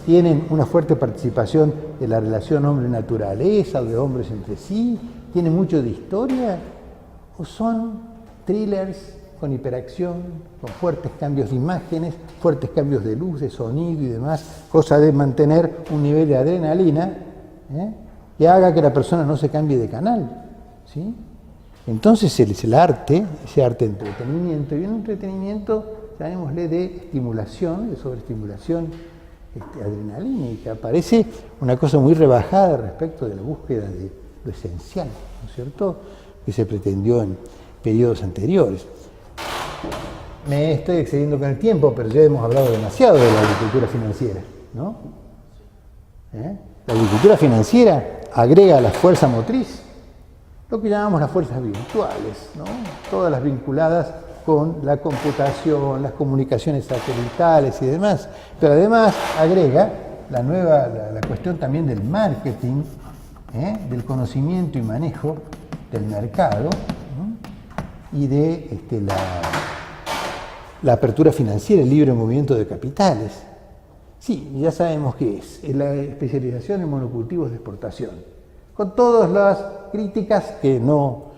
tienen una fuerte participación de la relación hombre-naturaleza o de hombres entre sí, tienen mucho de historia, o son thrillers con hiperacción, con fuertes cambios de imágenes, fuertes cambios de luz, de sonido y demás, cosa de mantener un nivel de adrenalina que haga que la persona no se cambie de canal, ¿sí? Entonces el arte, ese arte de entretenimiento, y un entretenimiento, llamémosle, de estimulación, de sobreestimulación adrenalínica, parece una cosa muy rebajada respecto de la búsqueda de lo esencial, ¿no es cierto?, que se pretendió en periodos anteriores. Me estoy excediendo con el tiempo, pero ya hemos hablado demasiado de la agricultura financiera, ¿no? La agricultura financiera agrega a la fuerza motriz lo que llamamos las fuerzas virtuales, ¿no? Todas las vinculadas con la computación, las comunicaciones satelitales y demás, pero además agrega la cuestión también del marketing, del conocimiento y manejo del mercado, ¿no?, y de la apertura financiera, el libre movimiento de capitales. Sí, ya sabemos qué es la especialización en monocultivos de exportación, con todas las críticas que no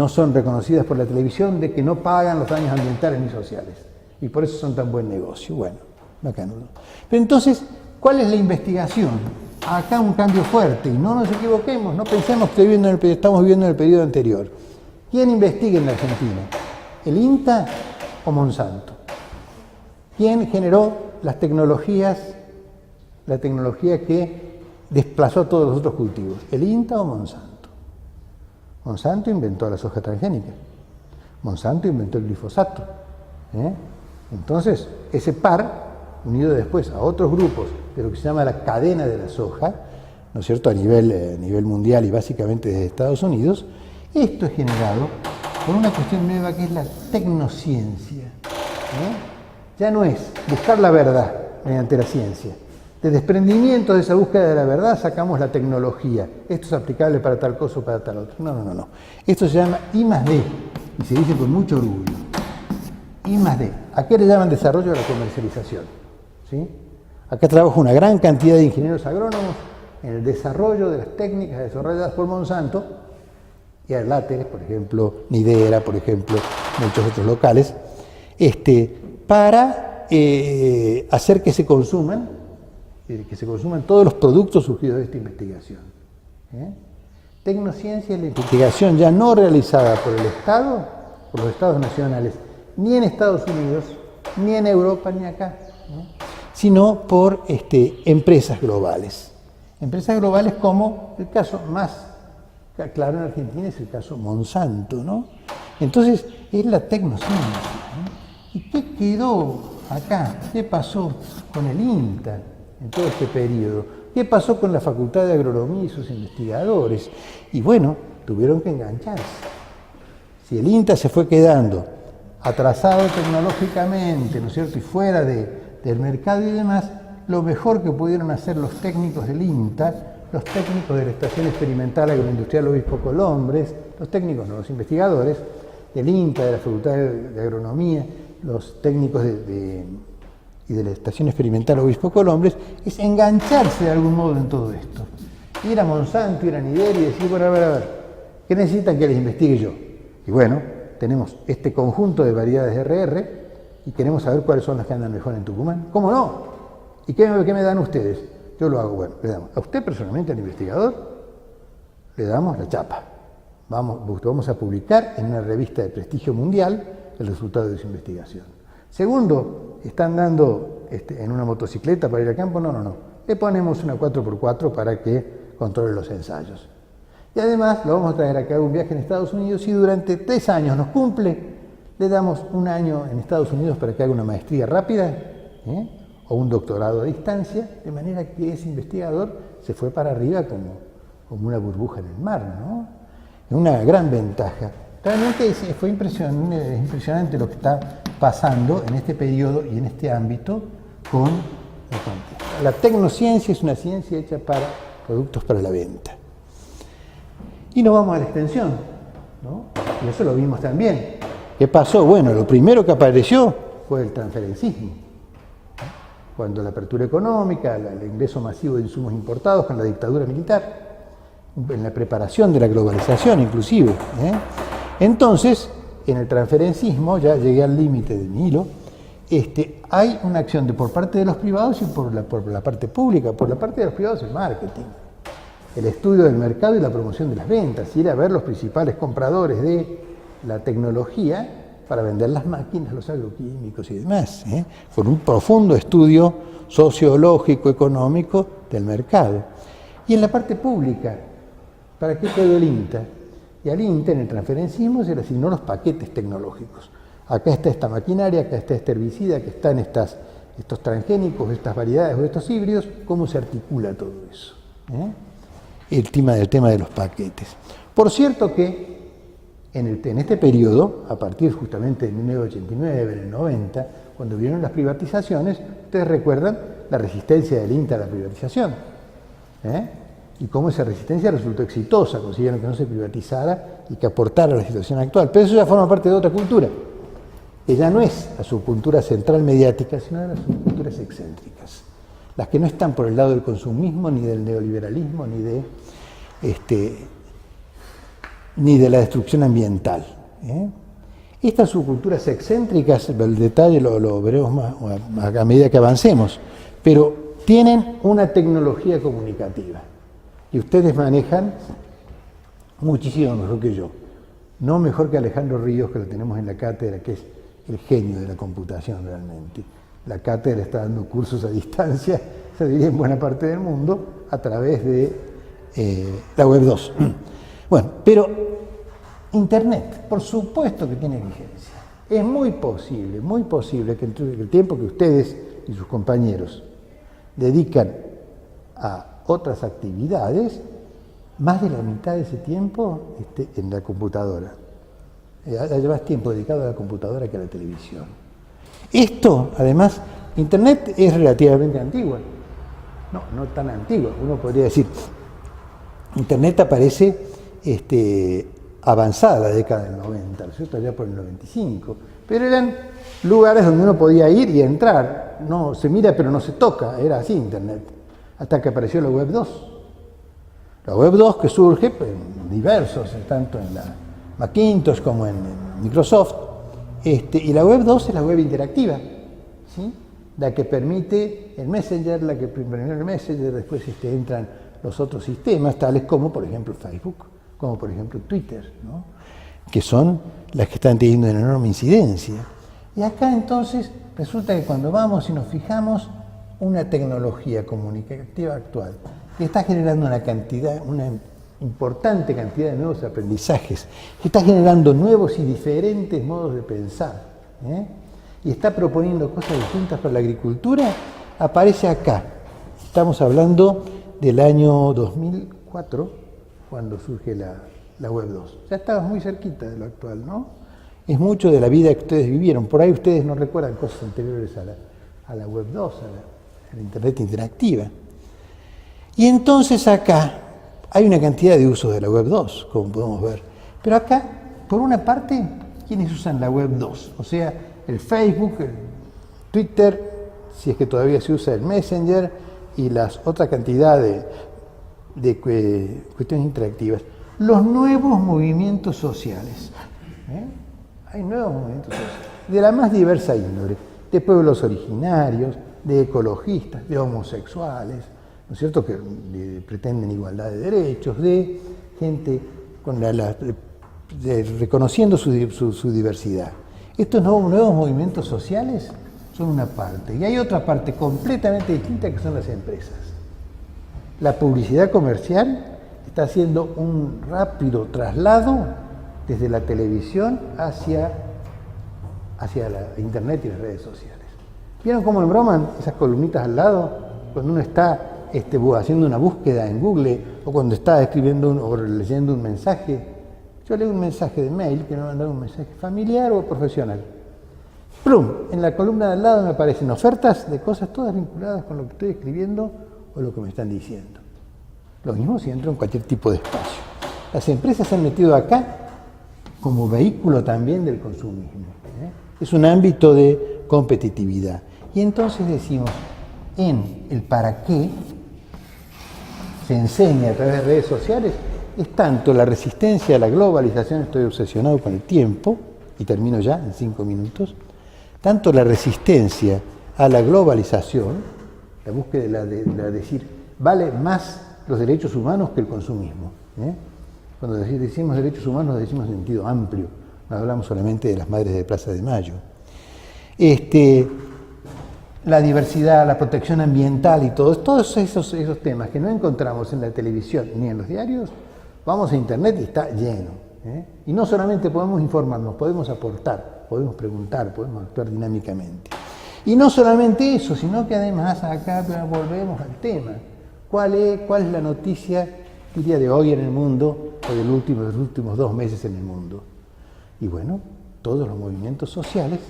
son reconocidas por la televisión de que no pagan los daños ambientales ni sociales, y por eso son tan buen negocio. Bueno, bacanudo. Pero entonces, ¿cuál es la investigación? Acá un cambio fuerte, y no nos equivoquemos, no pensemos que estamos viviendo en el periodo anterior. ¿Quién investiga en la Argentina? ¿El INTA o Monsanto? ¿Quién generó las tecnologías, la tecnología que desplazó a todos los otros cultivos? ¿El INTA o Monsanto? Monsanto inventó la soja transgénica. Monsanto inventó el glifosato. Entonces, ese par, unido después a otros grupos de lo que se llama la cadena de la soja, ¿no es cierto?, a nivel mundial y básicamente desde Estados Unidos, esto es generado por una cuestión nueva que es la tecnociencia. Ya no es buscar la verdad mediante la ciencia. De desprendimiento de esa búsqueda de la verdad sacamos la tecnología. Esto es aplicable para tal cosa o para tal otro. No. Esto se llama I+D y se dice con mucho orgullo. I+D. ¿A qué le llaman desarrollo de la comercialización? ¿Sí? Acá trabaja una gran cantidad de ingenieros agrónomos en el desarrollo de las técnicas desarrolladas por Monsanto y Erláteres, por ejemplo, Nidera, por ejemplo, muchos otros locales, para hacer que se consuman que se consuman todos los productos surgidos de esta investigación. Tecnociencia es la investigación ya no realizada por el Estado, por los Estados nacionales, ni en Estados Unidos, ni en Europa, ni acá, sino por empresas globales. Empresas globales como el caso más claro en Argentina es el caso Monsanto, ¿no? Entonces, es la tecnociencia, ¿no? ¿Y qué quedó acá? ¿Qué pasó con el INTA en todo este periodo? ¿Qué pasó con la Facultad de Agronomía y sus investigadores? Y bueno, tuvieron que engancharse. Si el INTA se fue quedando atrasado tecnológicamente, ¿no es cierto?, y fuera del mercado y demás, lo mejor que pudieron hacer los técnicos del INTA, los técnicos de la Estación Experimental Agroindustrial Obispo Colombres, los técnicos, no, los investigadores del INTA, de la Facultad de Agronomía, los técnicos y de la Estación Experimental Obispo Colombres, es engancharse de algún modo en todo esto. Ir a Monsanto, ir a Nideri y decir, bueno, a ver, ¿qué necesitan que les investigue yo? Y bueno, tenemos este conjunto de variedades RR y queremos saber cuáles son las que andan mejor en Tucumán. ¿Cómo no? ¿Y qué me dan ustedes? Yo lo hago, bueno, le damos a usted personalmente, al investigador, le damos la chapa. Vamos a publicar en una revista de prestigio mundial el resultado de su investigación. Segundo, ¿están dando en una motocicleta para ir al campo? No. Le ponemos una 4x4 para que controle los ensayos. Y además lo vamos a traer a que haga un viaje en Estados Unidos y durante 3 años nos cumple, le damos 1 año en Estados Unidos para que haga una maestría rápida, o un doctorado a distancia, de manera que ese investigador se fue para arriba como una burbuja en el mar, ¿no? Es una gran ventaja. Realmente fue impresionante lo que está pasando en este periodo y en este ámbito con la cuantía. La tecnociencia es una ciencia hecha para productos para la venta. Y nos vamos a la extensión, ¿no? Y eso lo vimos también. ¿Qué pasó? Bueno, lo primero que apareció fue el transferencismo. Cuando la apertura económica, el ingreso masivo de insumos importados con la dictadura militar, en la preparación de la globalización inclusive. Entonces, en el transferencismo, ya llegué al límite de mi hilo, hay una acción por parte de los privados y por la parte pública. Por la parte de los privados el marketing, el estudio del mercado y la promoción de las ventas, ir a ver los principales compradores de la tecnología para vender las máquinas, los agroquímicos y demás, con un profundo estudio sociológico, económico del mercado. Y en la parte pública, ¿para qué quedó el INTA? Y al INTA, en el transferencismo, se le asignó los paquetes tecnológicos. Acá está esta maquinaria, acá está este herbicida, acá están estos transgénicos, estas variedades o estos híbridos. ¿Cómo se articula todo eso? El tema de los paquetes. Por cierto que en este periodo, a partir justamente de 1989, en el 90, cuando vinieron las privatizaciones, ustedes recuerdan la resistencia del INTA a la privatización. Y cómo esa resistencia resultó exitosa, consiguieron que no se privatizara y que aportara a la situación actual. Pero eso ya forma parte de otra cultura, que ya no es la subcultura central mediática, sino de las subculturas excéntricas, las que no están por el lado del consumismo, ni del neoliberalismo, ni de la destrucción ambiental. Estas subculturas excéntricas, el detalle lo veremos más a medida que avancemos, pero tienen una tecnología comunicativa y ustedes manejan muchísimo mejor que yo, no mejor que Alejandro Ríos, que lo tenemos en la cátedra, que es el genio de la computación realmente. La cátedra está dando cursos a distancia, se diría en buena parte del mundo, a través de la Web 2. Bueno, pero Internet, por supuesto que tiene vigencia. Es muy posible que el tiempo que ustedes y sus compañeros dedican a otras actividades, más de la mitad de ese tiempo esté en la computadora. Haya más tiempo dedicado a la computadora que a la televisión. Esto, además, Internet es relativamente antigua. No tan antigua. Uno podría decir, Internet aparece avanzada la década del 90, ¿no es cierto? Ya por el 95. Pero eran lugares donde uno podía ir y entrar. No se mira pero no se toca. Era así Internet. Hasta que apareció la Web 2. La Web 2 que surge en diversos, tanto en la Macintosh como en Microsoft. Y la Web 2 es la web interactiva, ¿sí? la que permite el Messenger, la que primero el Messenger, después entran los otros sistemas, tales como, por ejemplo, Facebook, como, por ejemplo, Twitter, ¿no? Que son las que están teniendo una enorme incidencia. Y acá, entonces, resulta que cuando vamos y nos fijamos, una tecnología comunicativa actual que está generando una importante cantidad de nuevos aprendizajes, que está generando nuevos y diferentes modos de pensar, y está proponiendo cosas distintas para la agricultura, aparece acá. Estamos hablando del año 2004, cuando surge la Web 2. Ya estabas muy cerquita de lo actual, ¿no? Es mucho de la vida que ustedes vivieron. Por ahí ustedes no recuerdan cosas anteriores a la Web 2, a la Internet interactiva. Y entonces acá hay una cantidad de usos de la Web 2, como podemos ver. Pero acá, por una parte, ¿quiénes usan la Web 2? O sea, el Facebook, el Twitter, si es que todavía se usa el Messenger, y las otra cantidad de cuestiones interactivas. Los nuevos movimientos sociales. Hay nuevos movimientos sociales, de la más diversa índole, de pueblos originarios, de ecologistas, de homosexuales, ¿no es cierto?, que pretenden igualdad de derechos, de gente con reconociendo su diversidad. Estos nuevos movimientos sociales son una parte, y hay otra parte completamente distinta que son las empresas. La publicidad comercial está haciendo un rápido traslado desde la televisión hacia la Internet y las redes sociales. ¿Vieron cómo en broma esas columnitas al lado, cuando uno está haciendo una búsqueda en Google, o cuando está escribiendo o leyendo un mensaje? Yo leo un mensaje de mail, que me mandan un mensaje familiar o profesional. ¡Plum! En la columna de al lado me aparecen ofertas de cosas todas vinculadas con lo que estoy escribiendo o lo que me están diciendo. Lo mismo si entro en cualquier tipo de espacio. Las empresas se han metido acá como vehículo también del consumismo. Es un ámbito de competitividad. Y entonces decimos, en el para qué se enseña a través de redes sociales, es tanto la resistencia a la globalización, estoy obsesionado con el tiempo, y termino ya en 5 minutos, tanto la resistencia a la globalización, la búsqueda de decir, vale más los derechos humanos que el consumismo. Cuando decimos derechos humanos, decimos en sentido amplio, no hablamos solamente de las madres de Plaza de Mayo. La diversidad, la protección ambiental y todos esos temas que no encontramos en la televisión ni en los diarios, vamos a Internet y está lleno. Y no solamente podemos informarnos, podemos aportar, podemos preguntar, podemos actuar dinámicamente. Y no solamente eso, sino que además acá volvemos al tema. ¿Cuál es la noticia, diría, de hoy en el mundo o de los últimos 2 meses en el mundo? Y bueno, todos los movimientos sociales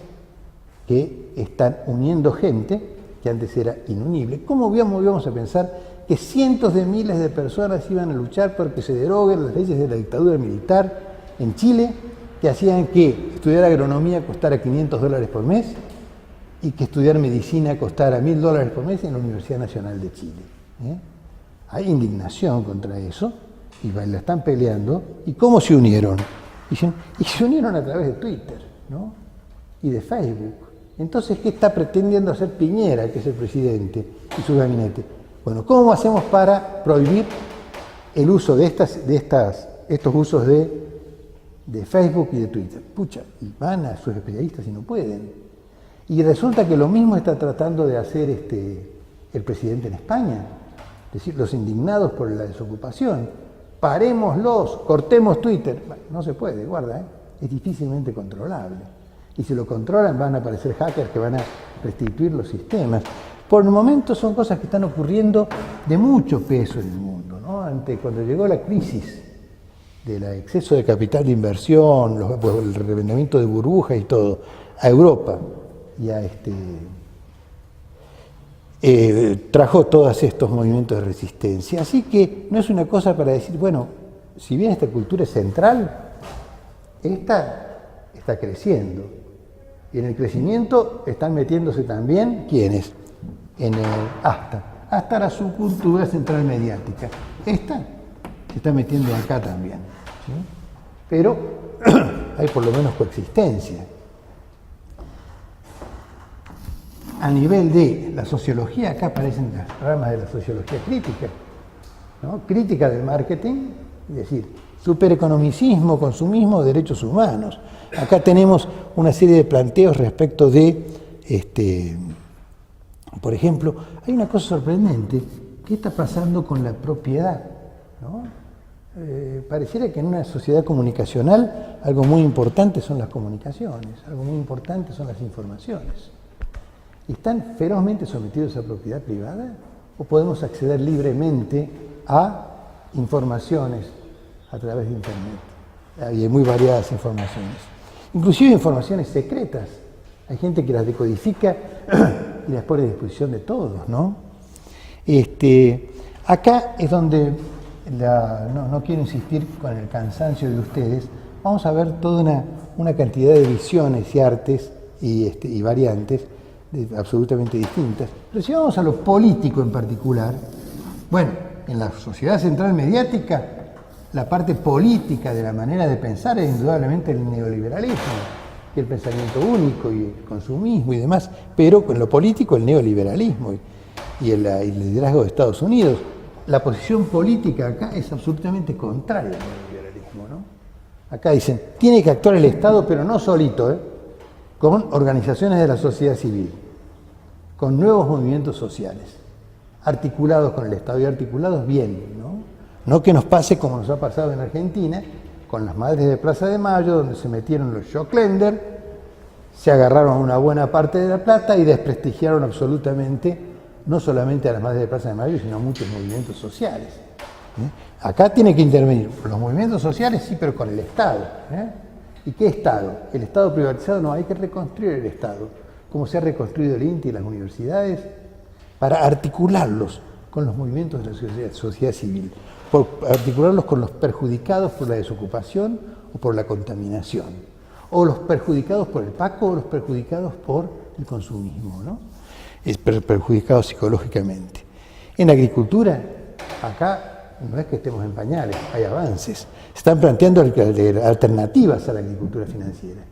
que están uniendo gente que antes era inunible. ¿Cómo íbamos a pensar que cientos de miles de personas iban a luchar porque se deroguen las leyes de la dictadura militar en Chile, que hacían que estudiar agronomía costara $500 por mes y que estudiar medicina costara $1000 por mes en la Universidad Nacional de Chile? Hay indignación contra eso y la están peleando. ¿Y cómo se unieron? Y se unieron a través de Twitter, ¿no? Y de Facebook. Entonces, ¿qué está pretendiendo hacer Piñera, que es el presidente, y su gabinete? Bueno, ¿cómo hacemos para prohibir el uso de estos usos de Facebook y de Twitter? Pucha, y van a sus especialistas y no pueden. Y resulta que lo mismo está tratando de hacer el presidente en España. Es decir, los indignados por la desocupación. Parémoslos, cortemos Twitter. Bueno, no se puede, guarda, es difícilmente controlable. Y si lo controlan van a aparecer hackers que van a restituir los sistemas. Por el momento son cosas que están ocurriendo de mucho peso en el mundo, ¿no? Cuando llegó la crisis del exceso de capital de inversión, el reventamiento de burbujas y todo, a Europa y trajo todos estos movimientos de resistencia. Así que no es una cosa para decir, bueno, si bien esta cultura es central, esta está creciendo. Y en el crecimiento están metiéndose también, ¿quiénes? En el ASTA. ASTA era su cultura central mediática. Esta se está metiendo acá también. ¿Sí? Pero hay por lo menos coexistencia. a nivel de la sociología, acá aparecen las ramas de la sociología crítica, ¿no? Crítica del marketing, es decir, supereconomicismo, consumismo, derechos humanos. Acá tenemos una serie de planteos respecto de, por ejemplo, hay una cosa sorprendente, ¿qué está pasando con la propiedad? ¿No? Pareciera que en una sociedad comunicacional algo muy importante son las comunicaciones, algo muy importante son las informaciones. ¿Están ferozmente sometidos a propiedad privada? ¿O podemos acceder libremente a informaciones a través de Internet? Hay muy variadas informaciones, inclusive informaciones secretas. Hay gente que las decodifica y las pone a disposición de todos, ¿no? Acá es donde, no quiero insistir con el cansancio de ustedes, vamos a ver toda una cantidad de visiones y artes y variantes absolutamente distintas. Pero si vamos a lo político en particular, bueno, en la sociedad central mediática, la parte política de la manera de pensar es indudablemente el neoliberalismo, y el pensamiento único y el consumismo y demás, pero en lo político el neoliberalismo y el liderazgo de Estados Unidos. La posición política acá es absolutamente contraria al neoliberalismo, ¿no? Acá dicen, tiene que actuar el Estado, pero no solito, con organizaciones de la sociedad civil, con nuevos movimientos sociales, articulados con el Estado y articulados bien, ¿no? No que nos pase como nos ha pasado en Argentina, con las madres de Plaza de Mayo, donde se metieron los Schocklender, se agarraron una buena parte de la plata y desprestigiaron absolutamente, no solamente a las madres de Plaza de Mayo, sino a muchos movimientos sociales. Acá tiene que intervenir los movimientos sociales, sí, pero con el Estado. ¿Y qué Estado? El Estado privatizado, no, hay que reconstruir el Estado, como se ha reconstruido el INTI y las universidades, para articularlos con los movimientos de la sociedad civil, por articularlos con los perjudicados por la desocupación o por la contaminación, o los perjudicados por el PACO o los perjudicados por el consumismo, ¿no? Perjudicados psicológicamente. En la agricultura, acá no es que estemos en pañales, hay avances. Se están planteando alternativas a la agricultura financiera.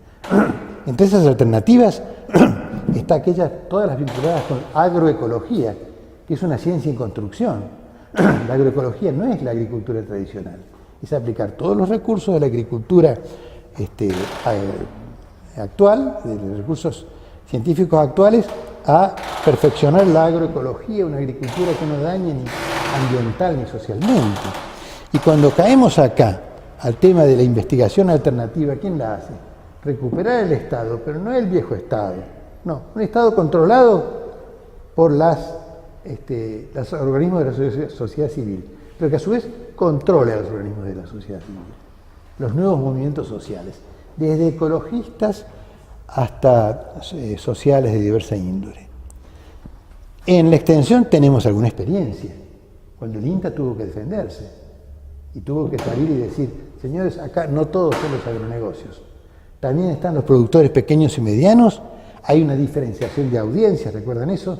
Entre esas alternativas está todas las vinculadas con agroecología, que es una ciencia en construcción. La agroecología no es la agricultura tradicional, es aplicar todos los recursos de la agricultura actual, de los recursos científicos actuales, a perfeccionar la agroecología, una agricultura que no dañe ni ambiental ni socialmente. Y cuando caemos acá al tema de la investigación alternativa, ¿quién la hace? Recuperar el Estado, pero no el viejo Estado, no, un Estado controlado por los organismos de la sociedad civil, pero que a su vez controle a los organismos de la sociedad civil, los nuevos movimientos sociales, desde ecologistas hasta sociales de diversa índole. En la extensión tenemos alguna experiencia, cuando el INTA tuvo que defenderse y tuvo que salir y decir, señores, acá no todos son los agronegocios, también están los productores pequeños y medianos, hay una diferenciación de audiencias, ¿recuerdan eso?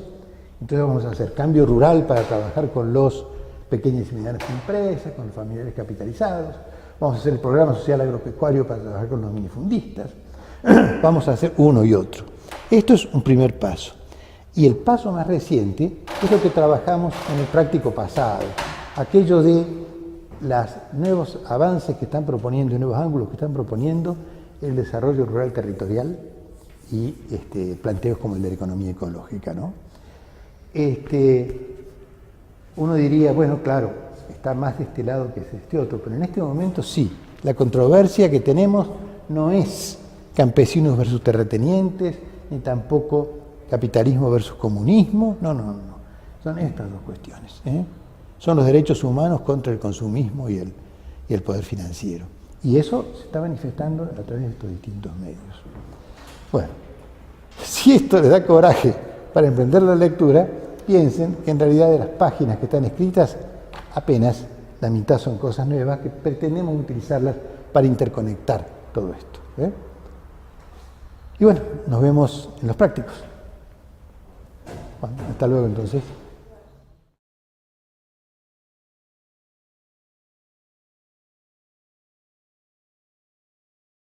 Entonces vamos a hacer cambio rural para trabajar con los pequeñas y medianas empresas, con los familiares capitalizados, vamos a hacer el programa social agropecuario para trabajar con los minifundistas, vamos a hacer uno y otro. Esto es un primer paso. Y el paso más reciente es lo que trabajamos en el práctico pasado, aquello de los nuevos avances que están proponiendo y nuevos ángulos que están proponiendo el desarrollo rural territorial y planteos como el de la economía ecológica, ¿no? Uno diría, bueno, claro, está más de este lado que de este otro, pero en este momento sí, la controversia que tenemos no es campesinos versus terratenientes, ni tampoco capitalismo versus comunismo, no, son estas dos cuestiones, son los derechos humanos contra el consumismo y el poder financiero, y eso se está manifestando a través de estos distintos medios. Bueno, si esto les da coraje para emprender la lectura, piensen que en realidad de las páginas que están escritas, apenas la mitad son cosas nuevas que pretendemos utilizarlas para interconectar todo esto. Y bueno, nos vemos en los prácticos. Bueno, hasta luego entonces.